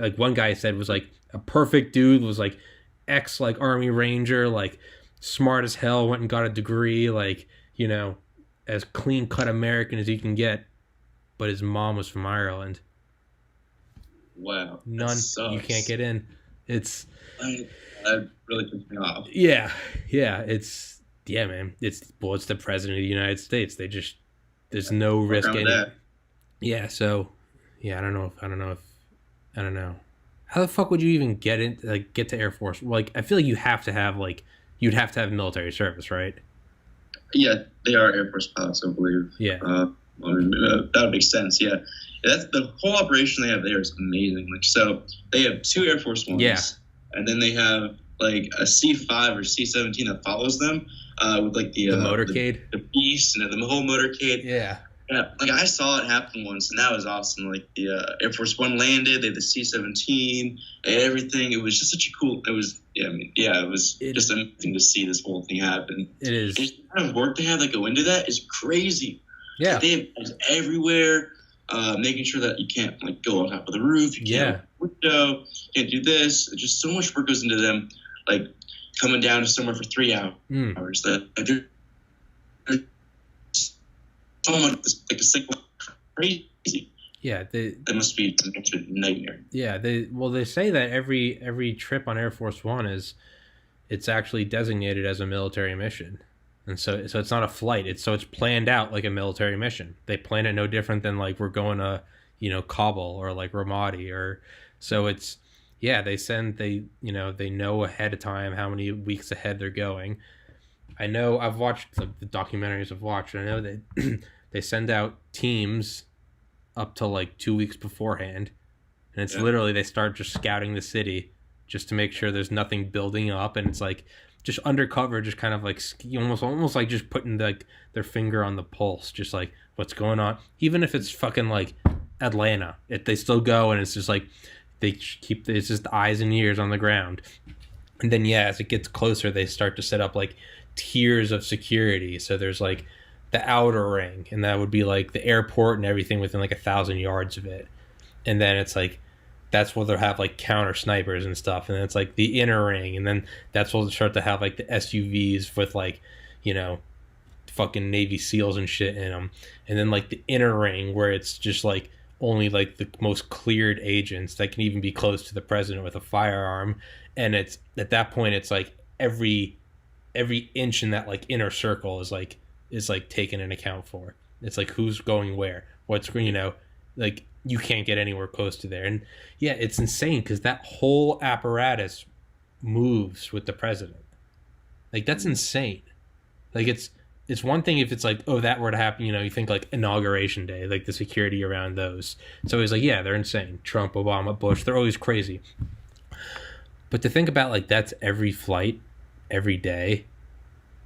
like one guy said was like a perfect dude, was like ex like Army Ranger, like smart as hell, went and got a degree, like, as clean cut American as you can get, but his mom was from Ireland. Wow. None. You can't get in. That really pissed me off. Yeah. Man. It's the president of the United States. There's no risk in it. Yeah. So yeah, I don't know. How the fuck would you even get to Air Force? Like, I feel like you'd have to have military service, right? Yeah, they are Air Force pilots, I believe. Yeah. That would make sense. Yeah. That's the whole operation they have there is amazing. Like, so they have 2 Air Force Ones. Yeah. And then they have like a C-5 or C-17 that follows them with like the motorcade, the Beast, and the whole motorcade. Yeah. Yeah, like I saw it happen once, and that was awesome. Like the Air Force One landed, they had the C-17 and everything. It was just such a cool. It was just amazing to see this whole thing happen. It is. And the kind of work they have that go into that is crazy. Yeah, like, they have guys everywhere, making sure that you can't like go on top of the roof. You can't window. You can't do this. Just so much work goes into them. Like coming down to somewhere for 3 hours. That so much like a sick crazy. Yeah, that must be a nightmare. Yeah, they say that every trip on Air Force One it's actually designated as a military mission, and so it's not a flight. It's planned out like a military mission. They plan it no different than like we're going to Kabul or like Ramadi or so it's. Yeah, they know ahead of time how many weeks ahead they're going. I know I've watched the documentaries I've watched. And I know that they send out teams up to like 2 weeks beforehand. And it's literally they start just scouting the city just to make sure there's nothing building up. And it's like just undercover, just kind of like almost like just putting their finger on the pulse, just like what's going on. Even if it's fucking like Atlanta, they still go and it's just like they keep it's just eyes and ears on the ground. And then as it gets closer, they start to set up like tiers of security. So there's like the outer ring, and that would be like the airport and everything within like 1,000 yards of it. And then it's like that's where they'll have like counter snipers and stuff, and it's like the inner ring, and then that's where they'll start to have like the SUVs with like, you know, fucking Navy SEALs and shit in them, and then like the inner ring where it's just like only like the most cleared agents that can even be close to the president with a firearm, and it's at that point it's like every inch in that like inner circle is like taken in account for. It's like who's going where, what's, you know, like you can't get anywhere close to there. And yeah, it's insane because that whole apparatus moves with the president. Like that's insane. Like it's one thing if it's like, oh, that were to happen, you know, you think like Inauguration Day, like the security around those. So he's like, yeah, they're insane. Trump, Obama, Bush, they're always crazy. But to think about like that's every flight, every day,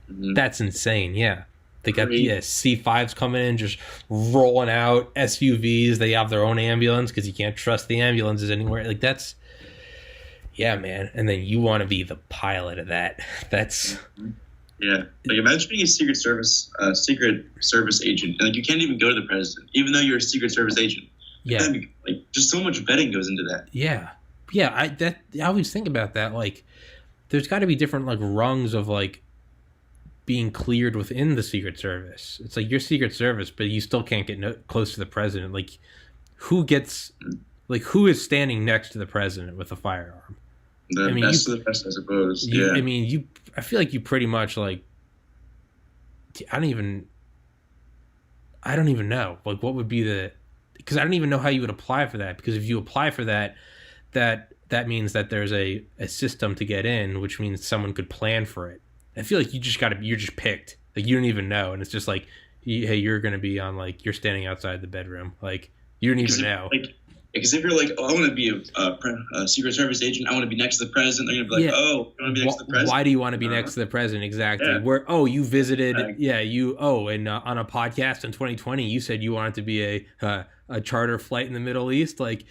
that's insane. Yeah. They got C5s coming in, just rolling out SUVs. They have their own ambulance because you can't trust the ambulances anywhere. Like that's, yeah, man. And then you want to be the pilot of that. That's, yeah. Like imagine being a Secret Service agent, and like you can't even go to the president, even though you're a Secret Service agent. Yeah. Like just so much vetting goes into that. Yeah, yeah. I always think about that. Like, there's got to be different like rungs of like being cleared within the Secret Service. It's like you're Secret Service, but you still can't get close to the president. Like, who is standing next to the president with a firearm? The best of the best, I suppose. Yeah. I mean, I feel like you pretty much like. I don't even know. Like, what would be the? Because I don't even know how you would apply for that. Because if you apply for that means that there's a system to get in, which means someone could plan for it. I feel like you're just picked. Like you don't even know, and it's just like, hey, you're gonna be on like you're standing outside the bedroom. Like you don't even know. Because if you're like, oh, I want to be a Secret Service agent, I want to be next to the president, they're gonna be like, oh, you want to be next to the president? Why do you want to be next to the president? Exactly. Yeah. You visited? And on a podcast in 2020, you said you wanted to be a charter flight in the Middle East. Like,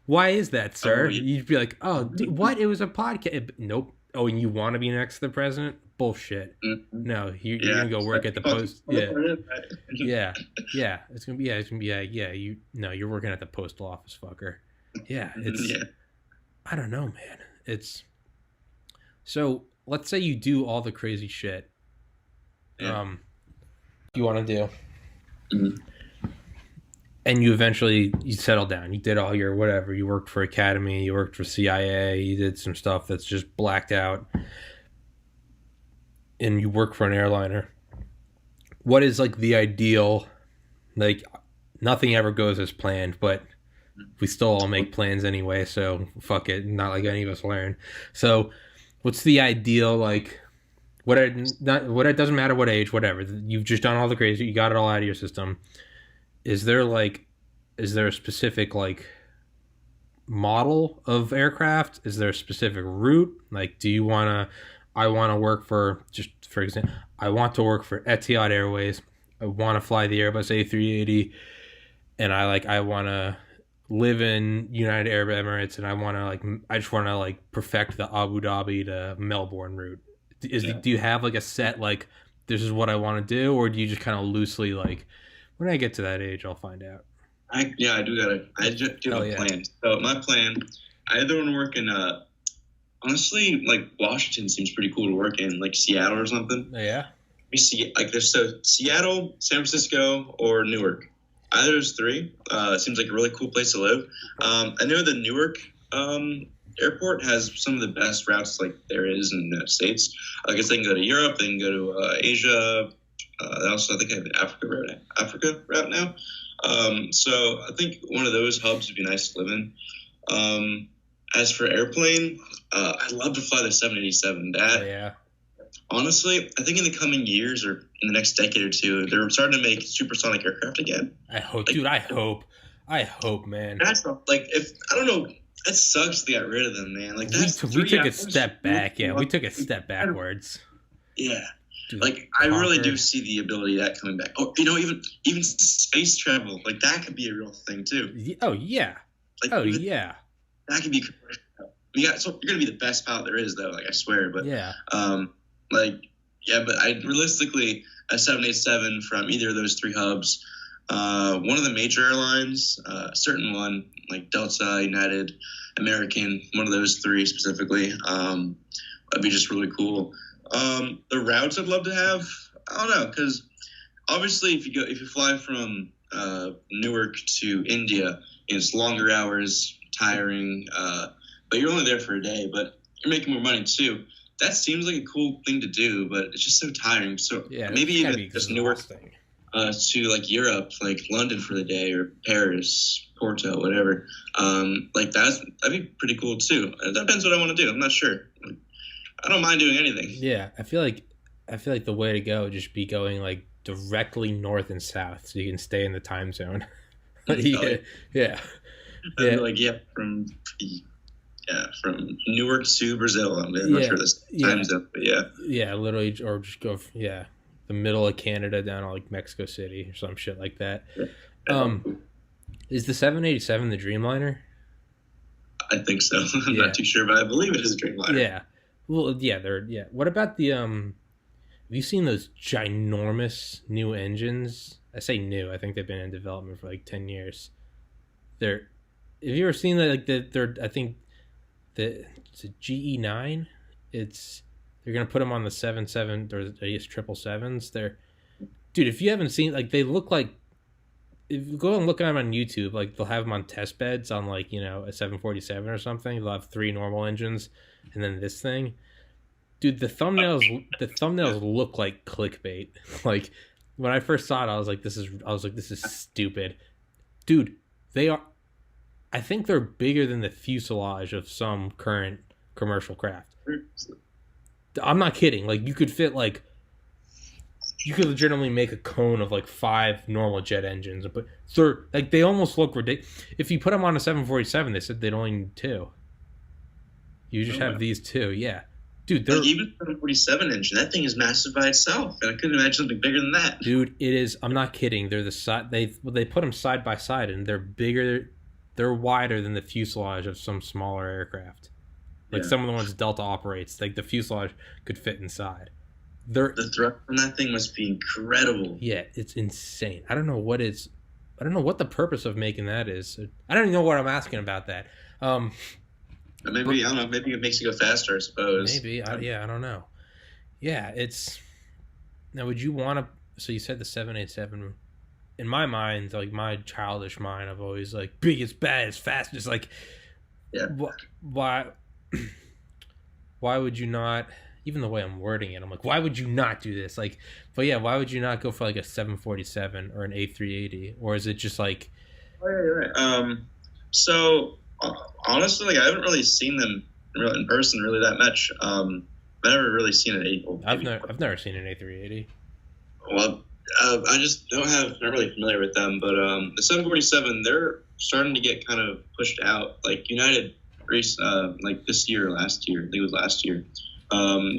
why is that, sir? You'd be like, oh, what? It was a podcast. Nope. Oh, and you want to be next to the president? Bullshit. Mm-hmm. No, you're gonna go work at the post. Yeah. It's gonna be you're working at the postal office, fucker. Yeah, I don't know, man. It's so. Let's say you do all the crazy shit. You want to do. Mm-hmm. And you eventually settle down. You did all your whatever. You worked for Academy. You worked for CIA. You did some stuff that's just blacked out. And you work for an airliner. What is like the ideal? Like nothing ever goes as planned, but we still all make plans anyway. So fuck it. Not like any of us learn. So what's the ideal? Like it doesn't matter what age, whatever. You've just done all the crazy. You got it all out of your system. Is there a specific like model of aircraft? Is there a specific route? Like, I want to work for, just for example, I want to work for Etihad Airways. I want to fly the Airbus A380, and I want to live in United Arab Emirates, and I just want to perfect the Abu Dhabi to Melbourne route. Do you have like a set like this is what I want to do, or do you just kind of loosely like? When I get to that age, I'll find out. I do have a plan. So my plan, I either want to work in honestly, like Washington seems pretty cool to work in, like Seattle or something. Yeah. We see there's Seattle, San Francisco, or Newark. Either of those three. It seems like a really cool place to live. I know the Newark airport has some of the best routes like there is in the United States. I guess they can go to Europe, they can go to Asia. Also, I think I have an Africa route now. So I think one of those hubs would be nice to live in. As for airplane, I'd love to fly the 787. Honestly, I think in the coming years or in the next decade or two, they're starting to make supersonic aircraft again. I hope, dude. I hope, man. That's if I don't know. It sucks they got rid of them, man. Like we took a step back. Yeah, we took a step backwards. Yeah. Dude, I really do see the ability of that coming back. Oh, even space travel, like that could be a real thing too. Oh yeah. That could be. You're gonna be the best pilot there is, though. Like I swear, but yeah. But realistically, a 787 from either of those three hubs, one of the major airlines, a certain one like Delta, United, American, one of those three specifically. That'd be just really cool. The routes I'd love to have, I don't know, because obviously if you fly from Newark to India, it's longer hours, tiring, but you're only there for a day, but you're making more money too. That seems like a cool thing to do, but it's just so tiring. So maybe even just Newark to like Europe, like London for the day, or Paris, Porto, whatever. That'd be pretty cool too. It depends what I want to do. I'm not sure. I don't mind doing anything. Yeah, I feel like the way to go would just be going like directly north and south, so you can stay in the time zone. Yeah. From Newark to Brazil. I'm not sure this time zone, but yeah, literally, or just go the middle of Canada down to like Mexico City or some shit like that. Is the 787 the Dreamliner? I think so. I'm not too sure, but I believe it is a Dreamliner. Yeah. Well, What about the have you seen those ginormous new engines? I say new. I think they've been in development for like 10 years. Have you ever seen that? Like I think it's a GE9. They're gonna put them on the 77 or I guess 777s. Dude, if you haven't seen, like, they look like, if you go and look at them on YouTube, like they'll have them on test beds on like, a 747 or something. They'll have 3 normal engines and then this thing. Dude, the thumbnails look like clickbait. Like when I first saw it, I was like, this is stupid. Dude, they are, I think they're bigger than the fuselage of some current commercial craft. I'm not kidding. Like you could legitimately make a cone of like 5 normal jet engines, but they almost look ridiculous. If you put them on a 747, they said they'd only need 2. You just have these 2, yeah, dude. They're even 747 engine. That thing is massive by itself, and I couldn't imagine something bigger than that. Dude, it is. I'm not kidding. They're the side. They put them side by side, and they're bigger. They're wider than the fuselage of some smaller aircraft. Like some of the ones Delta operates, like the fuselage could fit inside. The thrust from that thing must be incredible. Yeah, it's insane. I don't know what the purpose of making that is. I don't even know what I'm asking about that. Maybe I don't know. Maybe it makes you go faster, I suppose. Maybe I don't know. Yeah, now. Would you want to? So you said the 787. In my mind, like my childish mind, I've always like biggest, baddest, fastest. Like, why would you not? Even the way I'm wording it, I'm like, why would you not do this? Like, but yeah, why would you not go for like a 747 or an A380? Or is it just like? Oh yeah, you're right. So honestly, like I haven't really seen them in person really that much. I've never really seen an A. I've never seen an A380. Well, I just not really familiar with them. But the 747, they're starting to get kind of pushed out. Like United, like this year, last year, I think it was last year.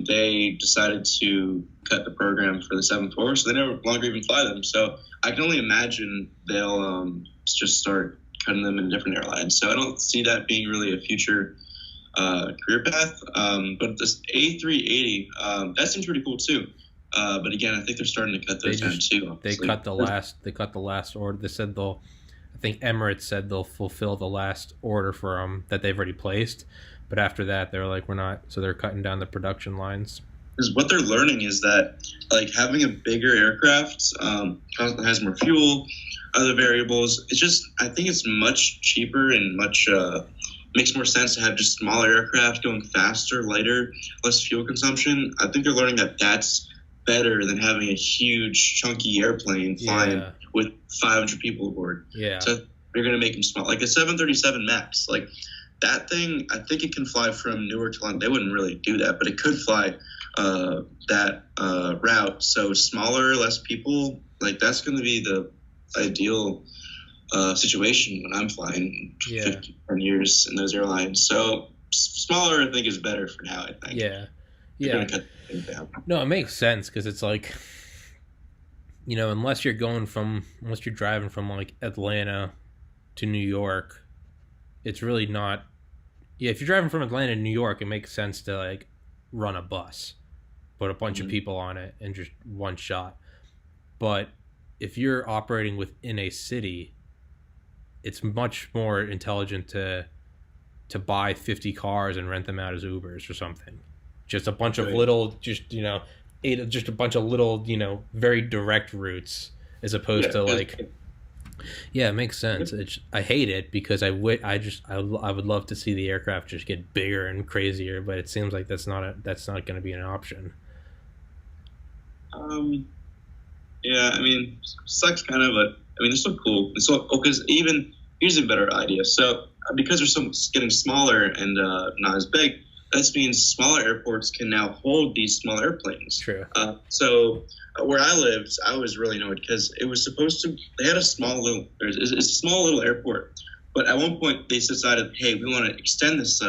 They decided to cut the program for the 747, so they no longer even fly them. So I can only imagine they'll just start cutting them in different airlines. So I don't see that being really a future career path. But this A380, that seems pretty cool too. But again, I think they're starting to cut those down too. Obviously. They cut the last order. They said I think Emirates said they'll fulfill the last order for them that they've already placed. But after that, they're like, we're not. So they're cutting down the production lines. Because what they're learning is that, like, having a bigger aircraft has more fuel, other variables. It's just, I think it's much cheaper and much makes more sense to have just smaller aircraft going faster, lighter, less fuel consumption. I think they're learning that that's better than having a huge, chunky airplane flying with 500 people aboard. Yeah. So they're going to make them small. Like a 737 MAX, like, that thing, I think it can fly from Newark to London. They wouldn't really do that, but it could fly that route. So smaller, less people, like that's going to be the ideal situation when I'm flying 10 years in those airlines. So smaller, I think, is better for now, I think. Yeah. Cut things down. No, it makes sense because it's like, unless you're driving from like Atlanta to New York, it's really not. Yeah, if you're driving from Atlanta to New York, it makes sense to like run a bus, put a bunch of people on it, and just one shot. But if you're operating within a city, it's much more intelligent to buy 50 cars and rent them out as Ubers or something. Just a bunch of little, just a bunch of little, very direct routes, as opposed to like. Yeah, it makes sense. I hate it because I would love to see the aircraft just get bigger and crazier, but it seems like that's not going to be an option. Yeah, I mean, sucks kind of, but I mean, they're still cool. Because even here's a better idea. So because they're getting smaller and not as big, that means smaller airports can now hold these small airplanes. True. So where I lived, I was really annoyed because it was supposed to. They had it's a small little airport, but at one point they decided, hey, we want to extend this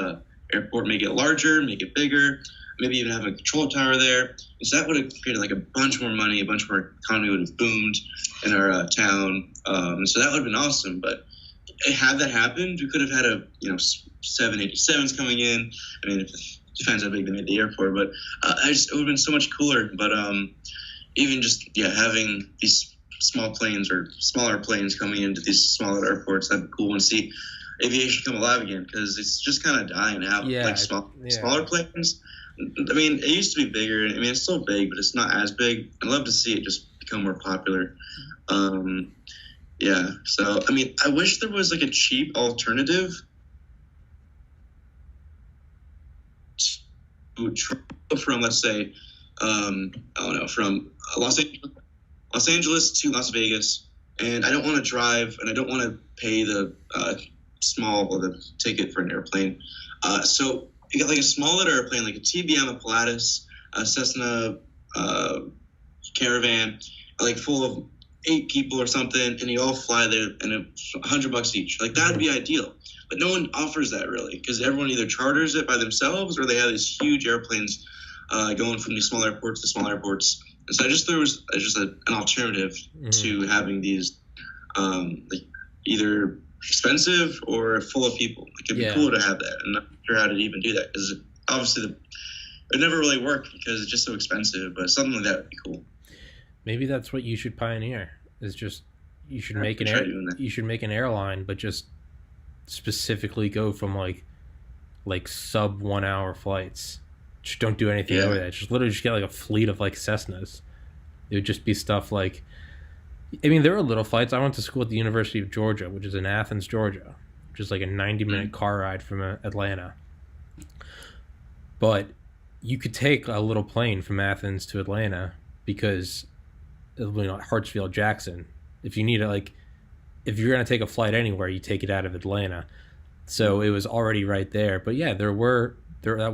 airport, make it larger, make it bigger, maybe even have a control tower there. And so that would have created like a bunch more money, a bunch more economy would have boomed in our town. And so that would have been awesome. But had that happened, we could have had 787s coming in. I mean, it depends how big they made the airport, but it would have been so much cooler. But even just having these small planes or smaller planes coming into these smaller airports, that'd be cool, and see aviation come alive again, because it's just kind of dying out. Smaller planes. I mean, it used to be bigger. I mean, it's still big, but it's not as big. I'd love to see it just become more popular. So I mean, I wish there was like a cheap alternative to from, let's say, I don't know, from Los Angeles to Las Vegas, and I don't want to drive, and I don't want to pay the the ticket for an airplane. So you got like a small little airplane, like a TBM, a Pilatus, a Cessna Caravan, like full of 8 people or something, and you all fly there, and it's $100 each. Like that'd be ideal, but no one offers that really, because everyone either charters it by themselves or they have these huge airplanes going from these small airports to small airports. And so I just there was just an alternative to having these like either expensive or full of people. Like it'd be cool to have that. I'm not sure how to even do that, because obviously it never really worked because it's just so expensive. But something like that would be cool. Maybe that's what you should pioneer. Is just you should make an airline, but just specifically go from like sub 1 hour flights. Just don't do anything over that. Just literally just get like a fleet of like Cessnas. It would just be stuff like, I mean, there are little flights. I went to school at the University of Georgia, which is in Athens, Georgia, which is like a 90-minute car ride from Atlanta. But you could take a little plane from Athens to Atlanta, because Hartsfield, Jackson. If you need if you're gonna take a flight anywhere, you take it out of Atlanta. So it was already right there. But yeah, that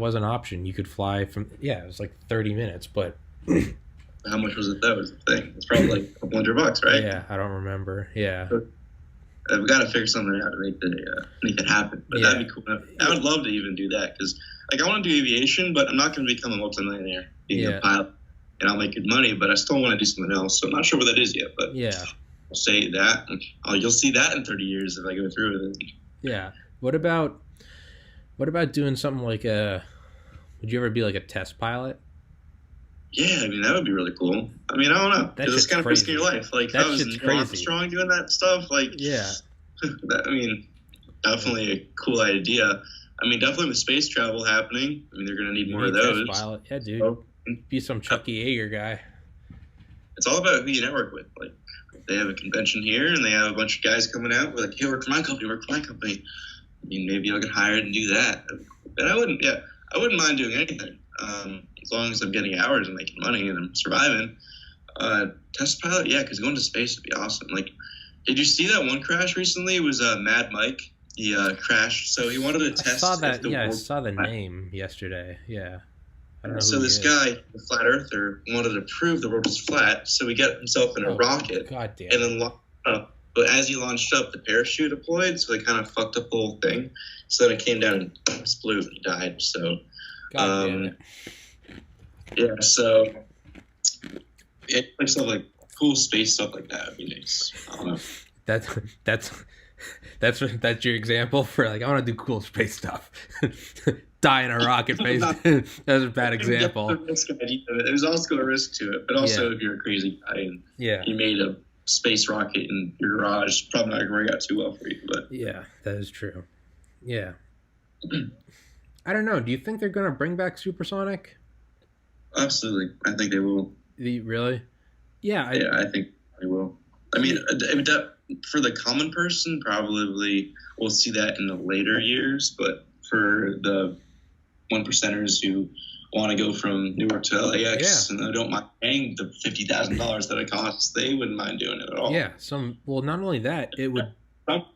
was an option. You could fly from it was like 30 minutes, but how much was it? That was the thing. It's probably like a couple $100, right? Yeah, I don't remember. Yeah. We've got to figure something out to make it happen. But that'd be cool. I would love to even do that, because I want to do aviation, but I'm not going to become a multimillionaire being a pilot, and I'll make good money. But I still want to do something else. So I'm not sure what that is yet. But I'll say that. You'll see that in 30 years if I go through with it. Yeah. What about doing something like would you ever be like a test pilot? Yeah, I mean, that would be really cool. I mean, I don't know, because it's kind of risking your life. Like, that was Neil Armstrong doing that stuff. Like, I mean, definitely a cool idea. I mean, definitely with space travel happening, I mean, they're going to need more of those. Test pilot. Yeah, dude. So, be some Chucky Yeager guy. It's all about who you network with. Like, they have a convention here, and they have a bunch of guys coming out. We're like, hey, work for my company. I mean, maybe I'll get hired and do that. And I wouldn't mind doing anything. As long as I'm getting hours and making money and I'm surviving. Test pilot, because going to space would be awesome. Like, did you see that one crash recently? It was Mad Mike. He crashed, so he wanted to test. I saw that. I saw the name yesterday. Yeah. I don't know. So this guy, the flat earther, wanted to prove the world was flat. So he got himself in a rocket. God damn. And then launched up. But as he launched up, the parachute deployed, so they kind of fucked up the whole thing. So then it came down and exploded and he died. So. God damn it. Yeah, so like stuff like cool space stuff like that would be nice. I don't know. That's your example for like, I want to do cool space stuff. Die in a rocket face. That was a bad example. There's also a risk to it, but also if you're a crazy guy and you made a space rocket in your garage is probably not going to work out too well for you. But yeah, that is true. Yeah. I don't know. Do you think they're going to bring back supersonic? Absolutely. I think they will. Really? Yeah. I think they will. I mean, that, for the common person, probably we'll see that in the later years. But for the 1%ers who want to go from Newark to LAX and they don't mind paying the $50,000 that it costs, they wouldn't mind doing it at all. Yeah. Well, not only that, it would... Not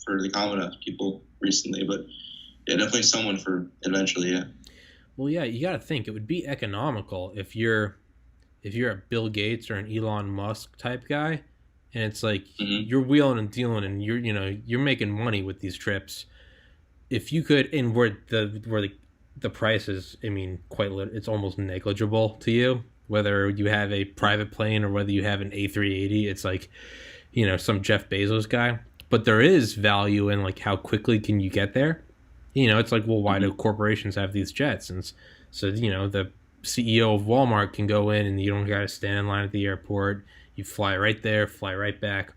for the common people recently, but yeah, definitely someone for eventually, yeah. Well, yeah, you got to think it would be economical if you're a Bill Gates or an Elon Musk type guy, and it's like you're wheeling and dealing, and you're making money with these trips. If you could, and where the price is, I mean, it's almost negligible to you, whether you have a private plane or whether you have an A380. It's like, some Jeff Bezos guy, but there is value in like how quickly can you get there. It's like, well, why do corporations have these jets? And so, the CEO of Walmart can go in and you don't got to stand in line at the airport. You fly right there, fly right back.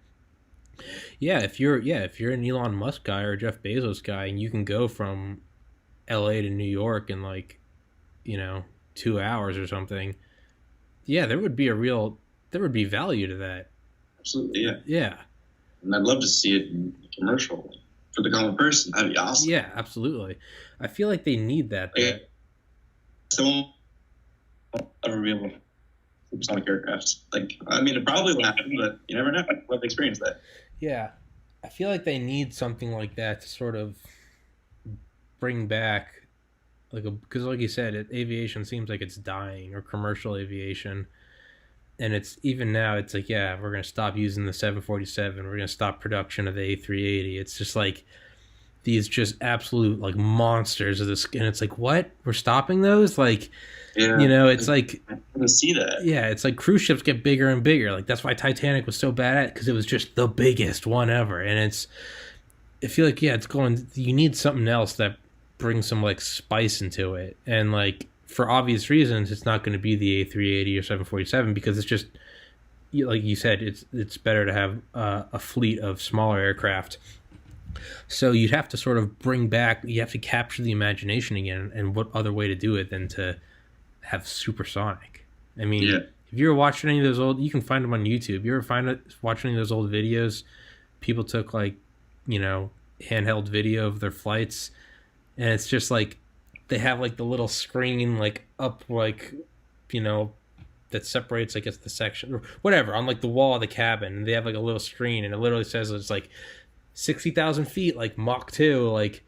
Yeah, if you're an Elon Musk guy or a Jeff Bezos guy and you can go from LA to New York in like, 2 hours or something. Yeah, there would be value to that. Absolutely, yeah. Yeah. And I'd love to see it in commercial for the common person. That'd be awesome. Yeah, absolutely. I feel like they need that. Someone will ever be able to supersonic aircraft. Like, I mean, it probably will happen, but you never know. We'll have to experience that. Yeah. I feel like they need something like that to sort of bring back, because like you said, aviation seems like it's dying, or commercial aviation. And it's even now, it's like, yeah, we're going to stop using the 747. We're going to stop production of the A380. It's just like these just absolute like monsters of this. And it's like, what? We're stopping those? Like, it's like, I didn't see that. Yeah, it's like cruise ships get bigger and bigger. Like, that's why Titanic was so bad at it, because it was just the biggest one ever. And I feel like, yeah, you need something else that brings some like spice into it. And like, for obvious reasons, it's not going to be the A380 or 747, because it's just, like you said, it's better to have a fleet of smaller aircraft. So you'd have to sort of you have to capture the imagination again, and what other way to do it than to have supersonic? I mean, if you're watching any of those you can find them on YouTube. You ever watching any of those old videos? People took like, handheld video of their flights, and it's just like, they have like the little screen like up, like, that separates, I guess, the section or whatever on like the wall of the cabin. And they have like a little screen, and it literally says it's like 60,000 feet, like Mach 2. Like,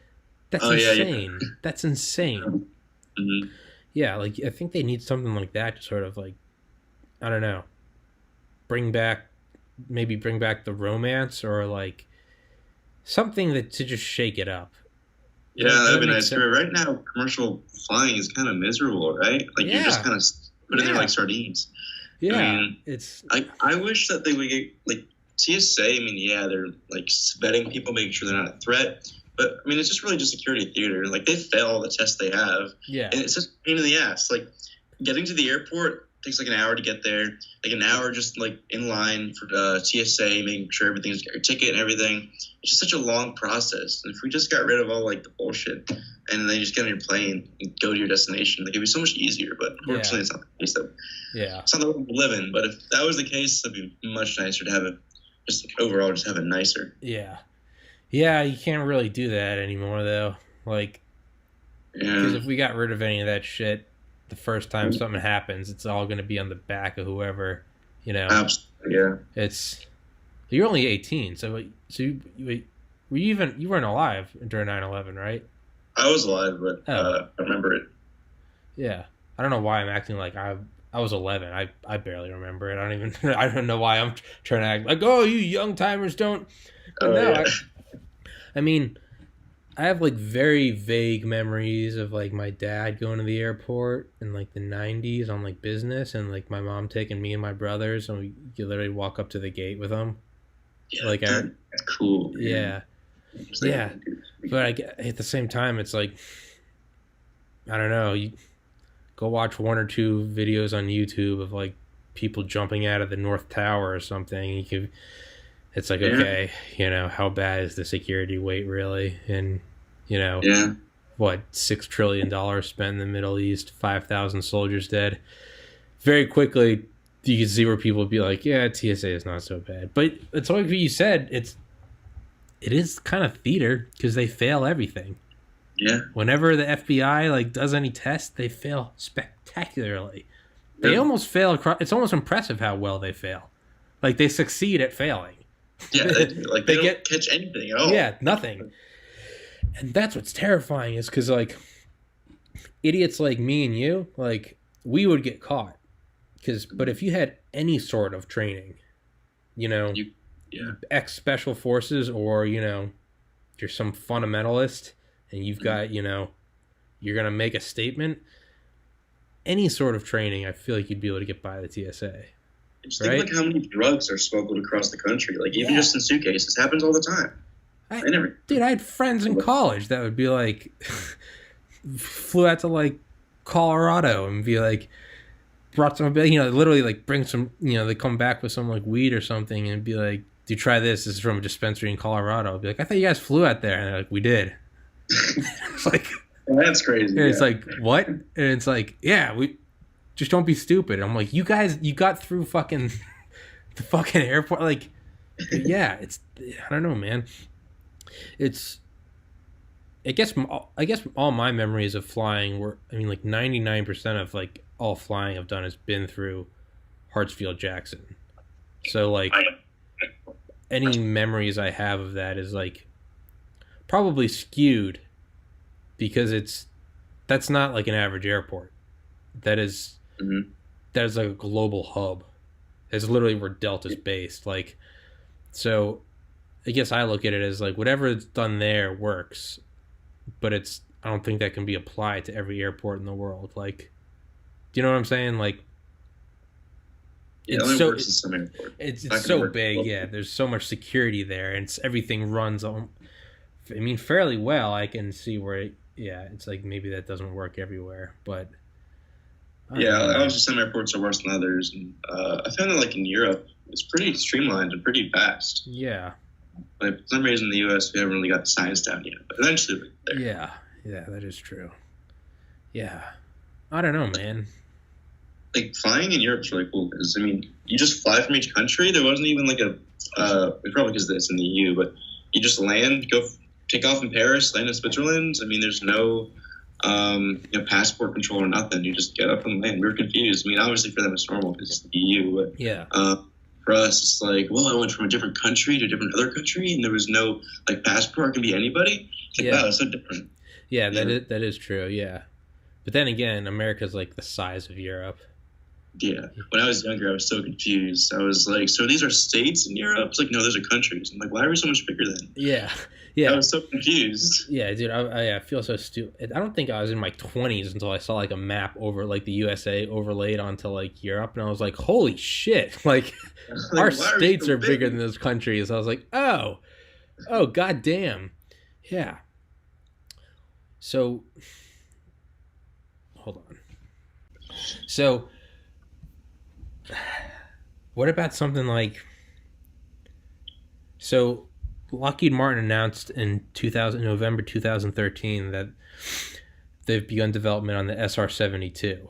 that's insane. Yeah. That's insane. Mm-hmm. Yeah, like, I think they need something like that to sort of like, I don't know, bring back the romance, or like something to just shake it up. Yeah, that'd be nice. Right now, commercial flying is kind of miserable, right? Like, you're just kind of put in there like sardines. Yeah, I mean, I wish that they would get, like, TSA. I mean, yeah, they're like vetting people, making sure they're not a threat. But I mean, it's just really just security theater. Like, they fail all the tests they have. Yeah, and it's just a pain in the ass. Like, getting to the airport takes like an hour to get there. Like, an hour just like in line for TSA, making sure everything's got your ticket and everything. It's just such a long process. And if we just got rid of all like the bullshit, and then you just get on your plane and go to your destination, like, it'd be so much easier. But unfortunately, it's not the case. It's not the way we live in. But if that was the case, it'd be much nicer to have it. Just overall, just have it nicer. Yeah, you can't really do that anymore, though. Like, because if we got rid of any of that shit, the first time something happens, it's all going to be on the back of whoever, Absolutely, yeah. You're only 18, so you weren't alive during 9/11, right? I was alive, but I remember it. Yeah, I don't know why I'm acting like I was 11. I barely remember it. I don't know why I'm trying to act like, oh, you young timers don't. I mean, I have like very vague memories of like my dad going to the airport in like the 90s on like business, and like my mom taking me and my brothers, and we literally walk up to the gate with them. Yeah, like, that's cool. Yeah. Yeah. But at the same time, it's like, I don't know, you go watch one or two videos on YouTube of like people jumping out of the North Tower or something, it's like, Yeah. okay, how bad is the security weight really? And, Yeah. what, $6 trillion spent in the Middle East, 5,000 soldiers dead. Very quickly, you can see where people would be like, yeah, TSA is not so bad. But it's like what you said, it is kind of theater because they fail everything. Yeah. Whenever the FBI does any test, they fail spectacularly. They almost fail. It's almost impressive how well they fail. They succeed at failing. Yeah, they don't catch anything at all. Yeah, nothing. And that's what's terrifying is because, idiots like me and you, we would get caught. But if you had any sort of training, ex-special forces or, you're some fundamentalist and you've got, you're going to make a statement, any sort of training, I feel like you'd be able to get by the TSA. Just think how many drugs are smuggled across the country. Even just in suitcases. It happens all the time. I had friends in college that would be flew out to Colorado and be brought some, literally bring some, they come back with some weed or something and be like, do you try this? This is from a dispensary in Colorado. I'd be like, I thought you guys flew out there. And they're like, we did. It's that's crazy. And it's what? And it's yeah, we just don't be stupid. I'm like, you guys, you got through the fucking airport. Yeah, I don't know, man. I guess all my memories of flying were, 99% of all flying I've done has been through Hartsfield Jackson. So any memories I have of that is probably skewed because that's not an average airport. That is a global hub. It's literally where Delta's based. So I guess I look at it as whatever is done there works, but I don't think that can be applied to every airport in the world. Do you know what I'm saying? It's so big. Yeah, there's so much security there, and everything runs fairly well. I can see where it's maybe that doesn't work everywhere, but obviously some airports are worse than others, and I found that in Europe, it's pretty streamlined and pretty fast. Yeah. For some reason in the U.S. we haven't really got the science down yet, but eventually we're there. Yeah, that is true. Yeah, I don't know, man. Flying in Europe is really cool because you just fly from each country. There wasn't even probably because it's in the EU, but you just land, take off in Paris, land in Switzerland. There's no passport control or nothing. You just get up and land. We were confused. Obviously for them it's normal because it's the EU, but yeah. For us, it's I went from a different country to a different other country, and there was no passport. It can be anybody. Wow, it's so different. Yeah, that is true. Yeah, but then again, America's the size of Europe. Yeah, when I was younger, I was so confused. I was so these are states in Europe? It's no, those are countries. I'm why are we so much bigger then? Yeah. I was so confused. Yeah, dude, I feel so stupid. I don't think I was in my 20s until I saw a map over the USA overlaid onto Europe, and I was holy shit! Our states are bigger than those countries. I was oh, goddamn, yeah. So, hold on. So, what about something so Lockheed Martin announced in November 2013 that they've begun development on the SR-72,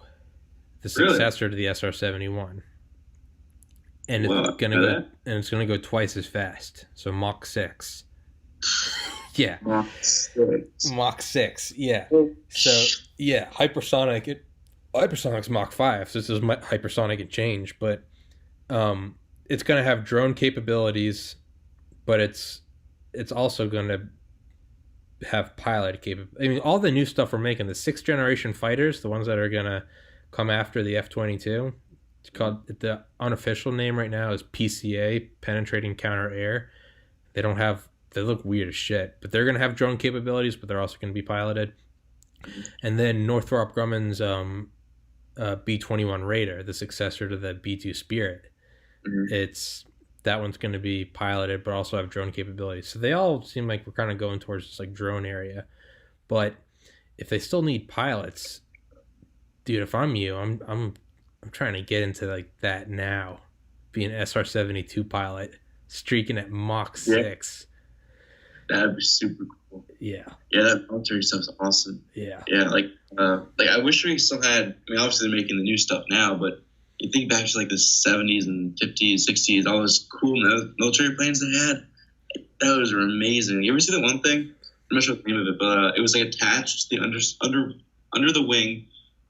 the successor to the SR-71, and it's gonna go twice as fast. So Mach 6. Yeah. Mach 6. Yeah. So yeah, hypersonic's Mach 5. So this is hypersonic and change, but it's gonna have drone capabilities, but it's also going to have pilot capability. All the new stuff we're making, the 6th generation fighters, the ones that are going to come after the F-22, it's called, the unofficial name right now is PCA, Penetrating Counter Air. They look weird as shit, but they're going to have drone capabilities, but they're also going to be piloted. And then Northrop Grumman's B-21 Raider, the successor to the B-2 Spirit. That one's going to be piloted, but also have drone capabilities. So they all seem like we're kind of going towards this drone area. But if they still need pilots, dude, if I'm you, I'm I'm trying to get into like that now, being an SR-72 pilot, streaking at Mach Yeah, 6. that'd be super cool. Yeah, Yeah, that military stuff's awesome. yeah. Yeah, like I wish we still had. I mean, obviously they're making the new stuff now, but you think back to like the 70s and 50s, 60s, all those cool military planes they had. Those were amazing. You ever see the one thing? I'm not sure what the name of it, but it was like attached to the under the wing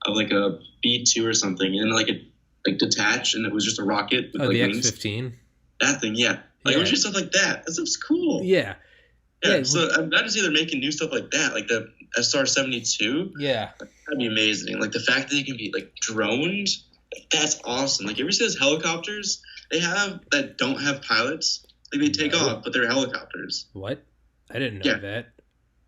of like a B-2 or something, and like it like detached, and it was just a rocket with Oh, like the wings. X-15. That thing, yeah. Like it was just stuff like that. That stuff's cool. Yeah. Yeah. So I'm glad to see they're making new stuff like that, like the SR-72. Yeah. That'd be amazing. Like the fact that they can be like droned, that's awesome. Like you ever see those helicopters they have that don't have pilots? Like they take off, but they're helicopters. What? I didn't know that.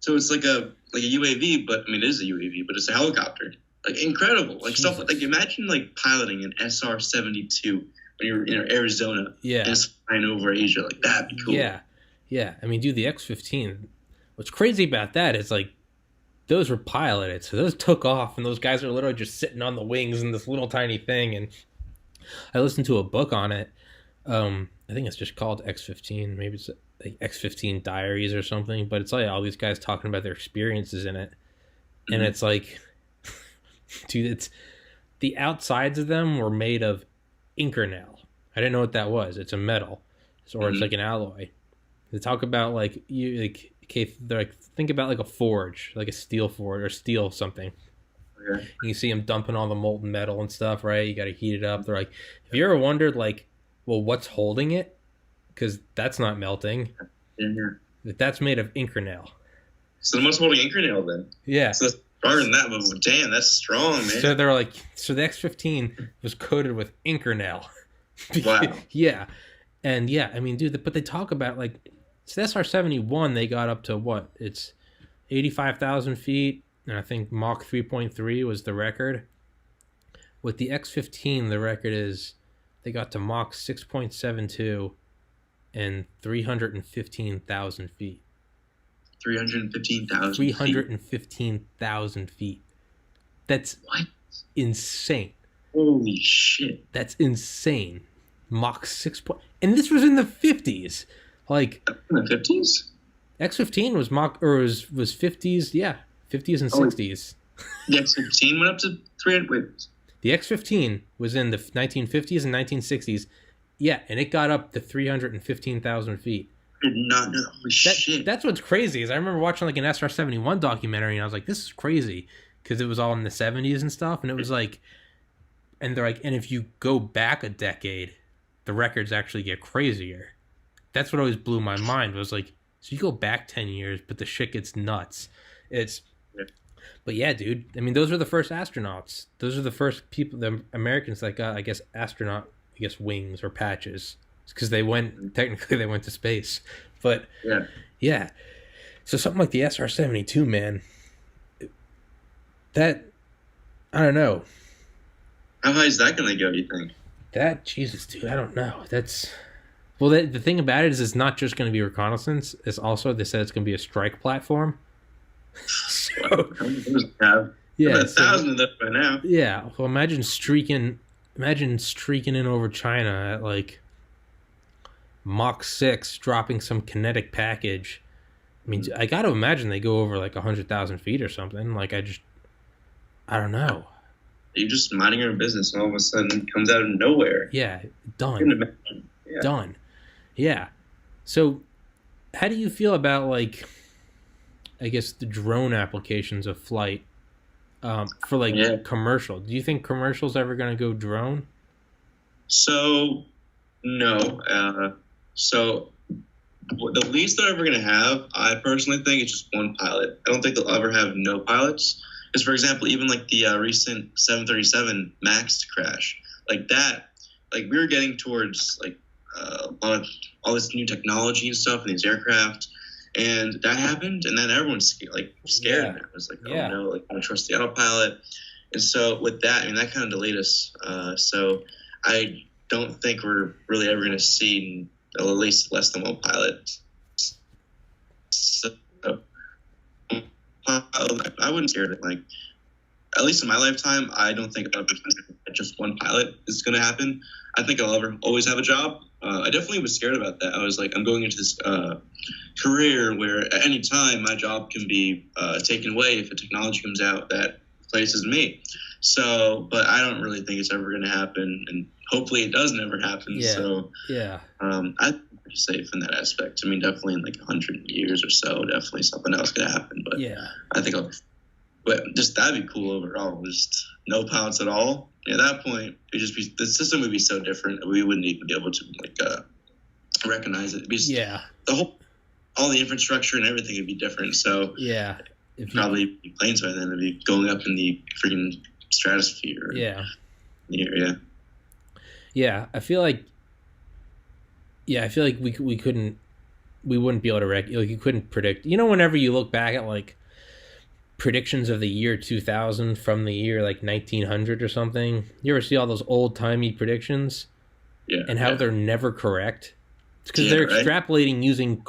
So it's like a UAV, but I mean it is a UAV, but it's a helicopter. Like incredible. Like stuff like imagine like piloting an SR-72 when you're in Arizona. Yeah. And it's flying over Asia. Like that'd be cool. Yeah. Yeah. I mean, dude, the X-15. What's crazy about that is like those were piloted, so those took off, and those guys are literally just sitting on the wings in this little tiny thing. And I listened to a book on it. I think it's just called X-15. Maybe it's like X-15 Diaries or something. But it's like all these guys talking about their experiences in it, and it's like, dude, it's the outsides of them were made of Inconel. I didn't know what that was. It's a metal, or it's like an alloy. They talk about like they're like think about like a forge, like a steel forge or steel something. Okay. And you see them dumping all the molten metal and stuff, right? You got to heat it up. They're like, have you ever wondered like, well, what's holding it? Because that's not melting. Yeah. That's made of Inconel. So the most holding Inconel then. Yeah. So that's stronger than that, but damn, that's strong, man. So they're like, so the X-15 was coated with Inconel. Wow. Yeah. And yeah, I mean, dude, but they talk about like, so the SR-71, they got up to what? It's 85,000 feet, and I think Mach 3.3 was the record. With the X-15, the record is they got to Mach 6.72 and 315,000 feet. 315,000 315,000 feet. That's what? Insane. Holy shit. That's insane. Mach 6. And this was in the 50s. Like in the 50s? X-15 was was 50s, yeah, 50s and 60s. The X-15 went up to 300. Wait. The X-15 was in the 1950s and 1960s, yeah, and it got up to 315,000 feet. I did not know. Holy shit. That's what's crazy is I remember watching like an SR-71 documentary, and I was like, this is crazy, because it was all in the 70s and stuff, and it was like, and they're like, and if you go back a decade, the records actually get crazier. That's what always blew my mind. Was like, so you go back 10 years, but the shit gets nuts. But yeah, dude. I mean, those were the first astronauts. Those are the first people, the Americans that got, I guess, wings or patches. Because technically they went to space. But yeah. So something like the SR-72, man. That, I don't know. How high is that going to go, you think? Jesus, dude, I don't know. Well, the thing about it is it's not just going to be reconnaissance. It's also, they said it's going to be a strike platform. So, yeah, 1,000 of them by now. Yeah, well, imagine streaking in over China at like Mach 6, dropping some kinetic package. I mean, I got to imagine they go over like 100,000 feet or something. Like, I don't know. You're just minding your own business, and all of a sudden it comes out of nowhere. Yeah, done. Done. Yeah. So, how do you feel about, like, I guess the drone applications of flight for, like, commercial? Do you think commercial's ever going to go drone? So, no. So, the least they're ever going to have, I personally think, is just one pilot. I don't think they'll ever have no pilots. Because, for example, even, like, the recent 737 MAX crash, like that, like, we were getting towards, like, a lot of all this new technology and stuff in these aircraft, and that happened, and then everyone's scared. Yeah. It was like, oh no, like I don't trust the autopilot, and so with that, I mean that kind of delayed us. So I don't think we're really ever going to see at least less than one pilot. So I wouldn't scare it. Like at least in my lifetime, I don't think just one pilot is going to happen. I think I'll always have a job. I definitely was scared about that. I was like, I'm going into this career where at any time my job can be taken away if a technology comes out that replaces me. So, but I don't really think it's ever going to happen, and hopefully it does never happen. Yeah. So, I'm pretty safe in that aspect. I mean, definitely in like 100 years or so, definitely something else could happen. But I think but just that'd be cool overall. Just no pilots at all. At that point, the system would be so different. We wouldn't even be able to recognize it. All the infrastructure and everything would be different. So probably planes by then would be going up in the freaking stratosphere. I feel like we wouldn't be able to you couldn't predict. Whenever you look back at like predictions of the year 2000 from the year like 1900 or something, you ever see all those old-timey predictions and how they're never correct? It's because they're extrapolating using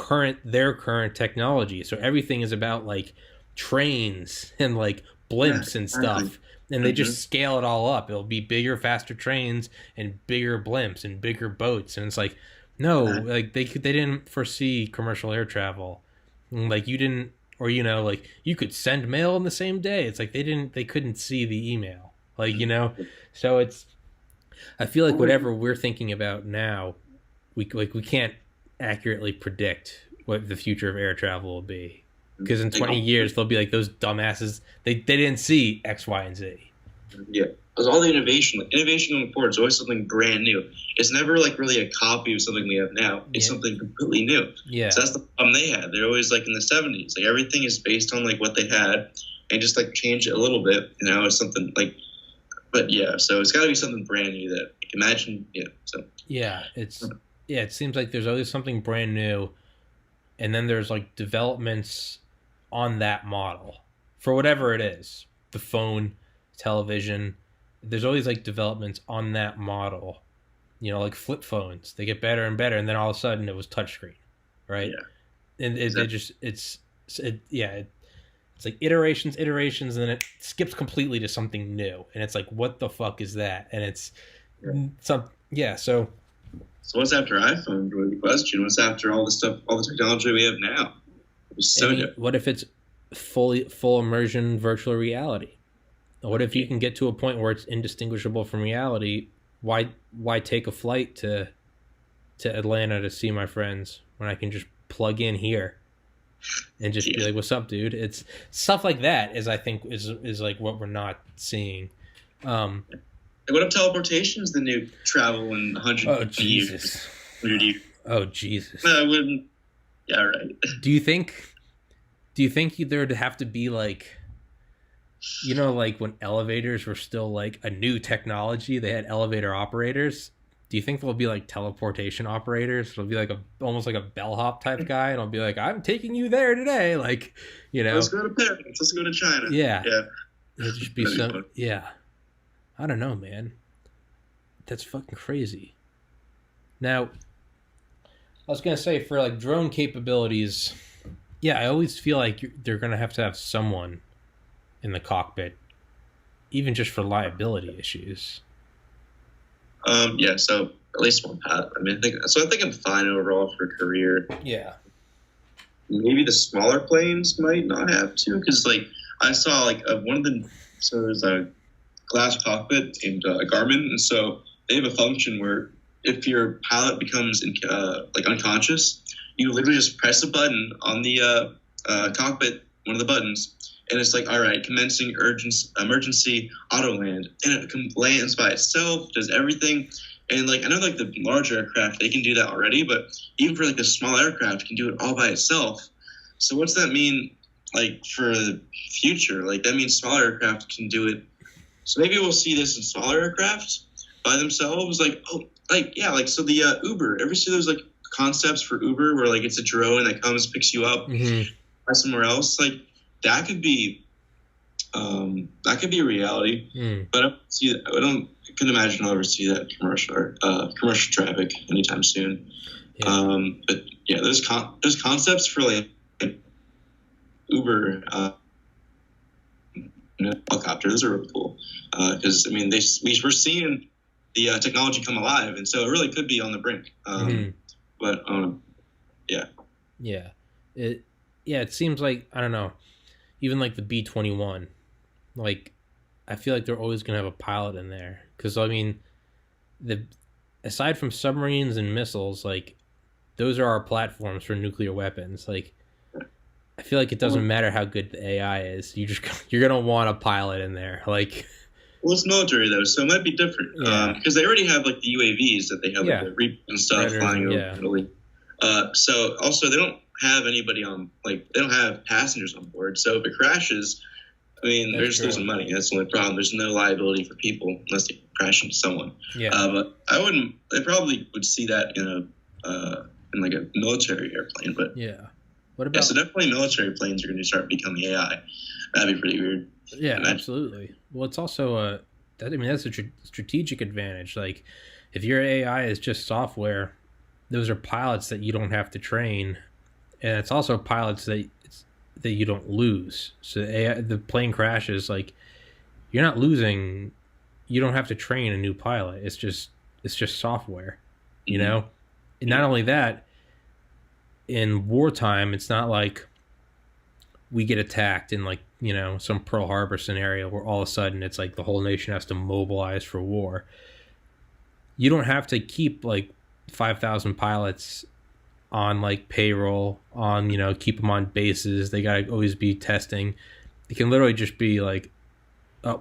their current technology. So everything is about like trains and like blimps and stuff, and they just scale it all up. It'll be bigger, faster trains and bigger blimps and bigger boats, and it's like, no, like they didn't foresee commercial air travel, like you didn't. Or, like you could send mail in the same day. It's like they couldn't see the email, like, so I feel like whatever we're thinking about now, we can't accurately predict what the future of air travel will be, because in 20 years they'll be like, those dumbasses, they didn't see X, Y, and Z. Yeah. Because all the innovation going forward is always something brand new. It's never like really a copy of something we have now. It's something completely new. Yeah. So that's the problem they had. They're always like in the 70s. Like everything is based on like what they had and just like change it a little bit. It's something like, but so it's got to be something brand new that imagine. It seems like there's always something brand new, and then there's like developments on that model for whatever it is, the phone, television. There's always like developments on that model, like flip phones. They get better and better, and then all of a sudden it was touchscreen, right? Yeah. And it's like iterations, and then it skips completely to something new, and it's like, what the fuck is that? And it's So what's after iPhone? Really, the question. What's after all the stuff, all the technology we have now? What if it's full immersion virtual reality? What if you can get to a point where it's indistinguishable from reality? Why take a flight to Atlanta to see my friends when I can just plug in here and just be like, "What's up, dude?" It's stuff like that I think is like what we're not seeing. What if teleportation is the new travel in 100 years? 100 years? Oh Jesus! No, I wouldn't. Yeah, right. Do you think there'd have to be like, like when elevators were still like a new technology, they had elevator operators. Do you think there'll be like teleportation operators? It'll be like almost like a bellhop type guy, and I'll be like, I'm taking you there today. Like, let's go to Paris. Let's go to China. Yeah. It'll just be some. Yeah. I don't know, man. That's fucking crazy. Now, I was gonna say, for like drone capabilities, I always feel like they're gonna have to have someone in the cockpit, even just for liability issues. So at least one pilot. I mean, I think I'm fine overall for a career. Yeah. Maybe the smaller planes might not have to, because like I saw like there's a glass cockpit named Garmin, and so they have a function where if your pilot becomes like unconscious, you literally just press a button on the cockpit, one of the buttons, and it's like, all right, commencing emergency auto land, and it lands by itself, does everything. And like I know like the larger aircraft, they can do that already, but even for like the small aircraft, it can do it all by itself. So what's that mean like for the future? Like that means smaller aircraft can do it. So maybe we'll see this in smaller aircraft by themselves. So the Uber. Ever see those like concepts for Uber where like it's a drone that comes, picks you up by somewhere else? Like that could be a reality. But I couldn't imagine I'll ever see that in commercial traffic anytime soon. But yeah, there's concepts for like Uber. helicopter. Those are really cool because I mean we're seeing the technology come alive, and so it really could be on the brink. But yeah, it seems like, I don't know, even like the B-21, like I feel like they're always gonna have a pilot in there because I mean aside from submarines and missiles, like those are our platforms for nuclear weapons. Like I feel like it doesn't matter how good the AI is. You're gonna want a pilot in there. Like, well, it's military though, so it might be different because they already have like the UAVs that they have like the Reap and stuff flying over Italy. So also they don't have anybody on, like they don't have passengers on board. So if it crashes, I mean they're just losing money. That's the only problem. There's no liability for people unless they crash into someone. But they probably would see that in like a military airplane. But what about? So definitely military planes are going to start becoming AI. That'd be pretty weird. Yeah, absolutely. Well, it's also that's a strategic advantage. Like, if your AI is just software, those are pilots that you don't have to train, and it's also pilots that you don't lose. So the plane crashes, like you're not losing. You don't have to train a new pilot. It's just software, you know. And not only that, in wartime, it's not like we get attacked in like, you know, some Pearl Harbor scenario where all of a sudden it's like the whole nation has to mobilize for war. You don't have to keep like 5,000 pilots on like payroll, on, you know, keep them on bases. They got to always be testing. It can literally just be like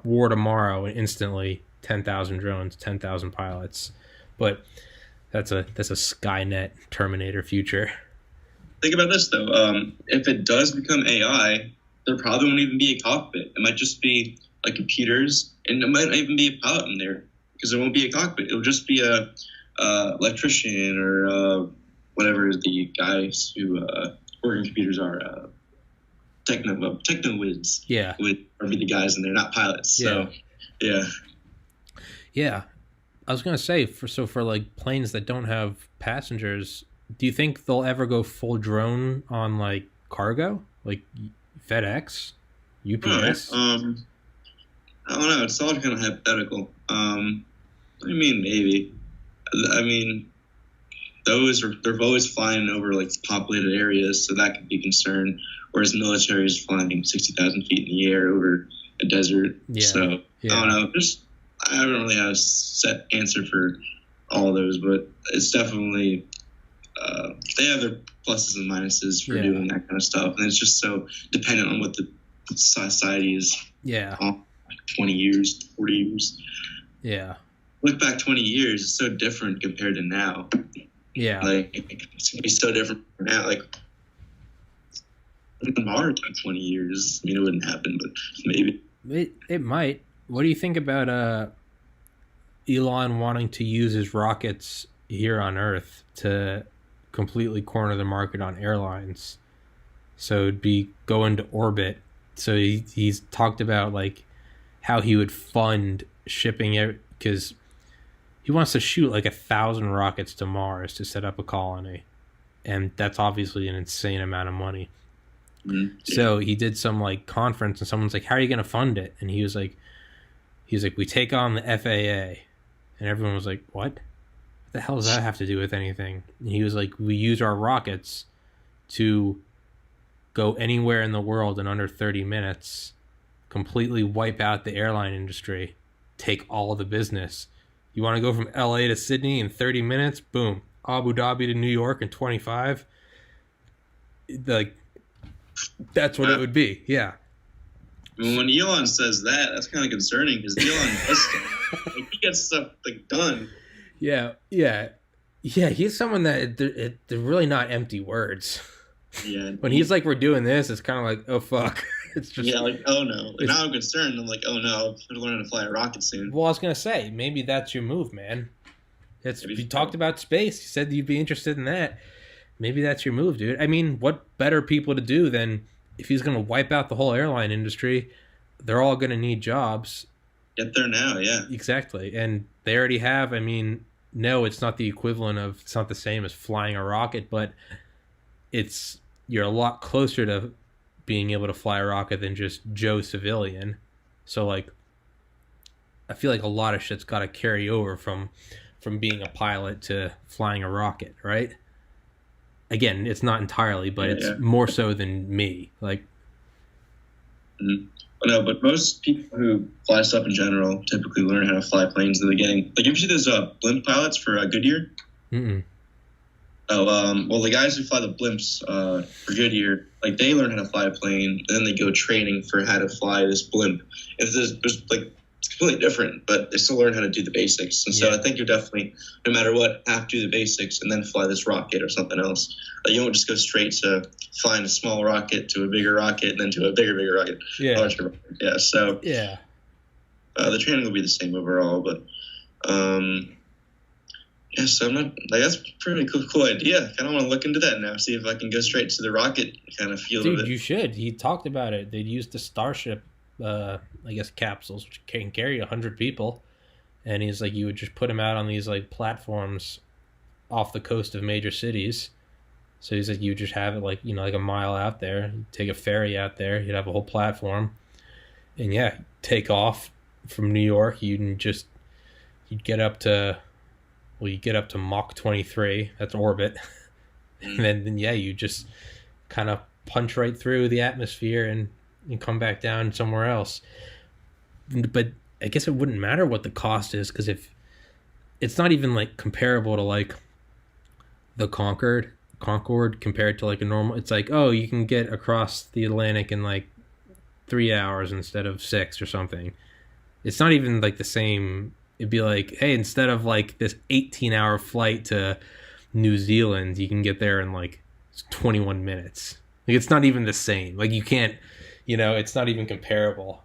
war tomorrow and instantly 10,000 drones, 10,000 pilots. But that's a Skynet Terminator future. Think about this though. If it does become AI, there probably won't even be a cockpit. It might just be like computers, and it might not even be a pilot in there because there won't be a cockpit. It'll just be a electrician or whatever the guys who work in computers are. Techno whiz. Yeah, would be the guys, and they're not pilots. So yeah. I was gonna say for like planes that don't have passengers, do you think they'll ever go full drone on like cargo, like FedEx, UPS? I don't know. It's all kind of hypothetical. I mean, maybe. I mean, they're always flying over like populated areas, so that could be a concern. Whereas military is flying 60,000 feet in the air over a desert. So I don't know. I don't really have a set answer for all of those, but it's definitely they have their pluses and minuses for doing that kind of stuff, and it's just so dependent on what the society is. 20 years, 40 years. Look back 20 years, it's so different compared to now. Like it's gonna be so different now. Like Mars in 20 years. I mean, it wouldn't happen, but maybe it might. What do you think about Elon wanting to use his rockets here on Earth to completely corner the market on airlines? So it'd be go into orbit. So he's talked about like how he would fund shipping it, because he wants to shoot like 1,000 rockets to Mars to set up a colony, and that's obviously an insane amount of money. So he did some like conference, and someone's like, how are you going to fund it? And he was like, we take on the FAA. And everyone was like, what the hell does that have to do with anything? And he was like, we use our rockets to go anywhere in the world in under 30 minutes, completely wipe out the airline industry, take all the business. You want to go from LA to Sydney in 30 minutes? Boom. Abu Dhabi to New York in 25. Like, that's what it would be. Yeah. When Elon says that, that's kind of concerning, because Elon does stuff. Like, he gets stuff like done. Yeah. He's someone that they're really not empty words. Yeah. When he's like, we're doing this, it's kind of like, oh fuck. It's just like, oh no. Like, now I'm concerned. I'm like, oh no, I'm learning to fly a rocket soon. Well, I was gonna say, maybe that's your move, man. You talked about space. You said you'd be interested in that. Maybe that's your move, dude. I mean, what better people to do than, if he's going to wipe out the whole airline industry, they're all going to need jobs. Get there now, yeah. Exactly. And they already have. I mean, no, it's not the equivalent of, it's not the same as flying a rocket, but you're a lot closer to being able to fly a rocket than just Joe Civilian. So like, I feel like a lot of shit's got to carry over from being a pilot to flying a rocket, right? Again, it's not entirely, but it's more so than me. Like, no, but most people who fly stuff in general typically learn how to fly planes in the beginning. Like, you see those blimp pilots for Goodyear? Mm-mm. Oh, well, the guys who fly the blimps for Goodyear, like, they learn how to fly a plane, and then they go training for how to fly this blimp. There's like, it's completely different, but they still learn how to do the basics. And so I think you're definitely, no matter what, have to do the basics and then fly this rocket or something else. You don't just go straight to flying a small rocket to a bigger rocket and then to a bigger rocket. Yeah. So yeah. The training will be the same overall, but so I'm not, like, that's a pretty cool idea. I kind of want to look into that now, see if I can go straight to the rocket kind of feel of it. Dude, you should. He talked about it. They'd use the Starship, I guess, capsules, which can carry 100 people. And he's like, you would just put them out on these like platforms off the coast of major cities. So he's like, you just have it like, you know, like a mile out there, you'd take a ferry out there, you'd have a whole platform, and yeah, take off from New York. You'd get up to Mach 23, that's orbit. And then you just kind of punch right through the atmosphere and come back down somewhere else. But I guess it wouldn't matter what the cost is, because if it's not even like comparable to like the Concorde compared to like a normal, it's like, oh, you can get across the Atlantic in like 3 hours instead of 6 or something. It's not even like the same. It'd be like, hey, instead of like this 18-hour flight to New Zealand, you can get there in like 21 minutes. Like, it's not even the same. Like, you can't, you know, it's not even comparable.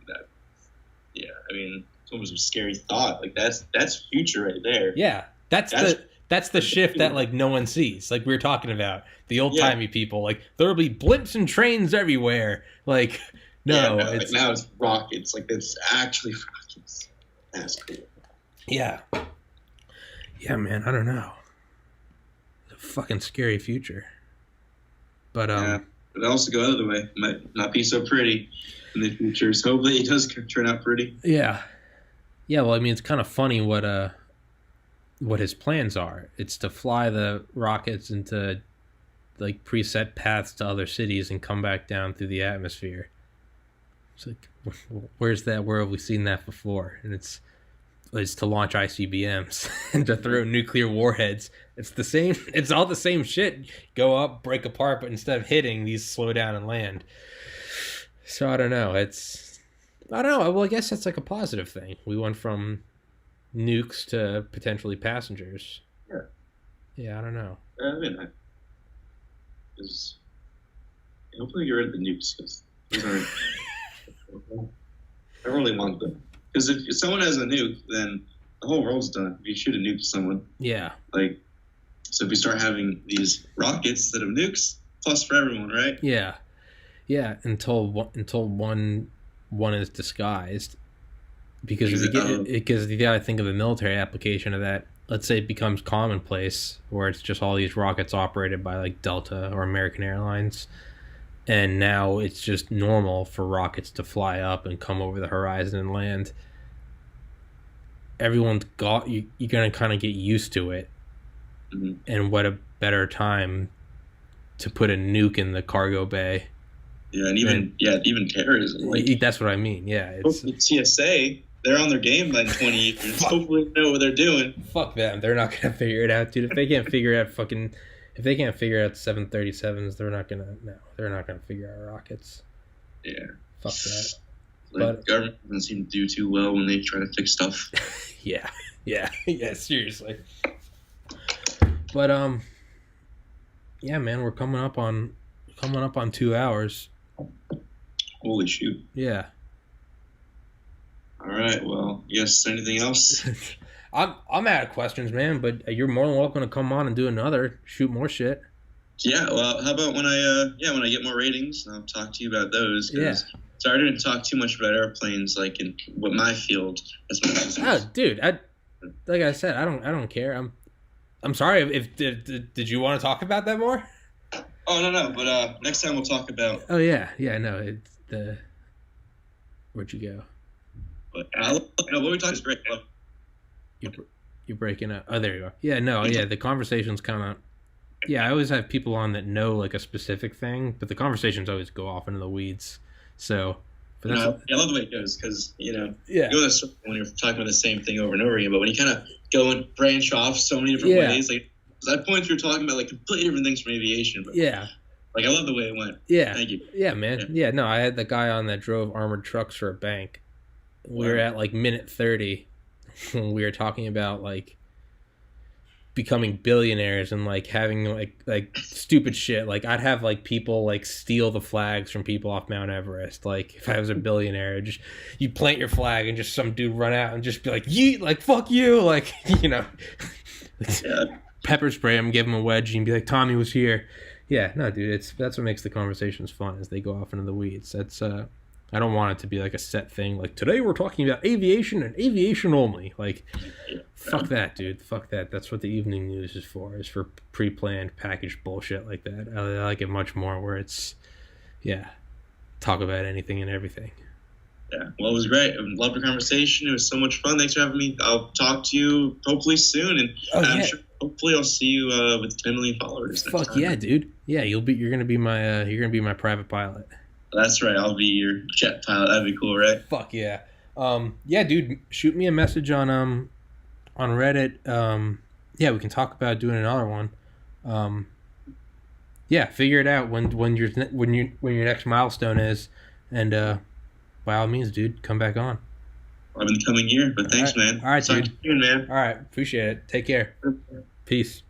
I mean, it's almost a scary thought. Like, that's future right there. Yeah, that's the shift that like no one sees. Like we were talking about, the old timey people. Like, there'll be blimps and trains everywhere. Like, no, like now it's rockets. Like, it's actually rockets. That's cool. Yeah, man. I don't know. It's a fucking scary future. But but also go out of the way. It might not be so pretty in the future. So hopefully it does turn out pretty. Yeah. Well, I mean, it's kind of funny what his plans are. It's to fly the rockets into like preset paths to other cities and come back down through the atmosphere. It's like, where's that? Where have we seen that before? And it's to launch ICBMs and to throw nuclear warheads. It's the same. It's all the same shit. Go up, break apart, but instead of hitting, these slow down and land. So I don't know. I don't know. Well, I guess that's like a positive thing. We went from nukes to potentially passengers. Yeah, I don't know. I mean, hopefully get rid of the nukes, because these aren't. I really want them, because if someone has a nuke, then the whole world's done. If you shoot a nuke to someone, like, so if we start having these rockets that have nukes, plus for everyone, right? Yeah, until one is disguised, because you got to think of the military application of that. Let's say it becomes commonplace, where it's just all these rockets operated by like Delta or American Airlines, and now it's just normal for rockets to fly up and come over the horizon and land. Everyone's you're gonna kind of get used to it. Mm-hmm. And what a better time to put a nuke in the cargo bay. Yeah, and even terrorism. Like, that's what I mean. Yeah, it's TSA. They're on their game by 20 years. Hopefully they know what they're doing. Fuck them. They're not gonna figure it out, dude. If they can't figure out 737s, they're not gonna figure out rockets. Yeah. Fuck that. But government doesn't seem to do too well when they try to fix stuff. Yeah, seriously. But yeah, man, we're coming up on 2 hours. Holy shoot. Yeah. All right. Well, yes. Anything else? I'm out of questions, man. But you're more than welcome to come on and do another. Shoot more shit. Yeah. Well, how about when I get more ratings, I'll talk to you about those. Yeah. So I didn't talk too much about airplanes, like in what my field as much as. Oh, dude. Like I said, I don't care. I'm sorry. If did you want to talk about that more? Oh no. But next time we'll talk about. Oh yeah. No. It's Where'd you go? But what we talking is great. You're breaking up. Oh, there you are. Yeah, no, yeah, the conversation's kind of. Yeah, I always have people on that know like a specific thing, but the conversations always go off into the weeds. So, but that's, I love the way it goes because yeah, you go in a circle when you're talking about the same thing over and over again. But when you kind of go and branch off so many different ways, like at that point you're talking about like completely different things from aviation. But yeah, like I love the way it went. Yeah, thank you. Yeah, man. Yeah, no, I had the guy on that drove armored trucks for a bank. We were at like minute 30 when we were talking about like becoming billionaires and like having like stupid shit. Like I'd have like people like steal the flags from people off Mount Everest. Like if I was a billionaire, just you plant your flag and just some dude run out and just be like yeet, like fuck you, like pepper spray him, give him a wedgie, and be like Tommy was here. Yeah, no, dude, that's what makes the conversations fun as they go off into the weeds. That's I don't want it to be like a set thing. Like today we're talking about aviation and aviation only. Like, fuck that, dude. Fuck that. That's what the evening news is for. Is for pre-planned, packaged bullshit like that. I like it much more where it's, talk about anything and everything. Yeah, well, it was great. I loved the conversation. It was so much fun. Thanks for having me. I'll talk to you hopefully soon, and I'm sure hopefully I'll see you with 10 million followers. Fuck next time. Yeah, dude. Yeah, you're gonna be my private pilot. That's right. I'll be your jet pilot. That'd be cool, right? Fuck yeah. Yeah, dude. Shoot me a message on Reddit. Yeah, we can talk about doing another one. Yeah, figure it out when your next milestone is, and by all means, dude, come back on. I'm in the coming year, but thanks, man. All right, dude. Talk to you, man. All right, appreciate it. Take care. Peace.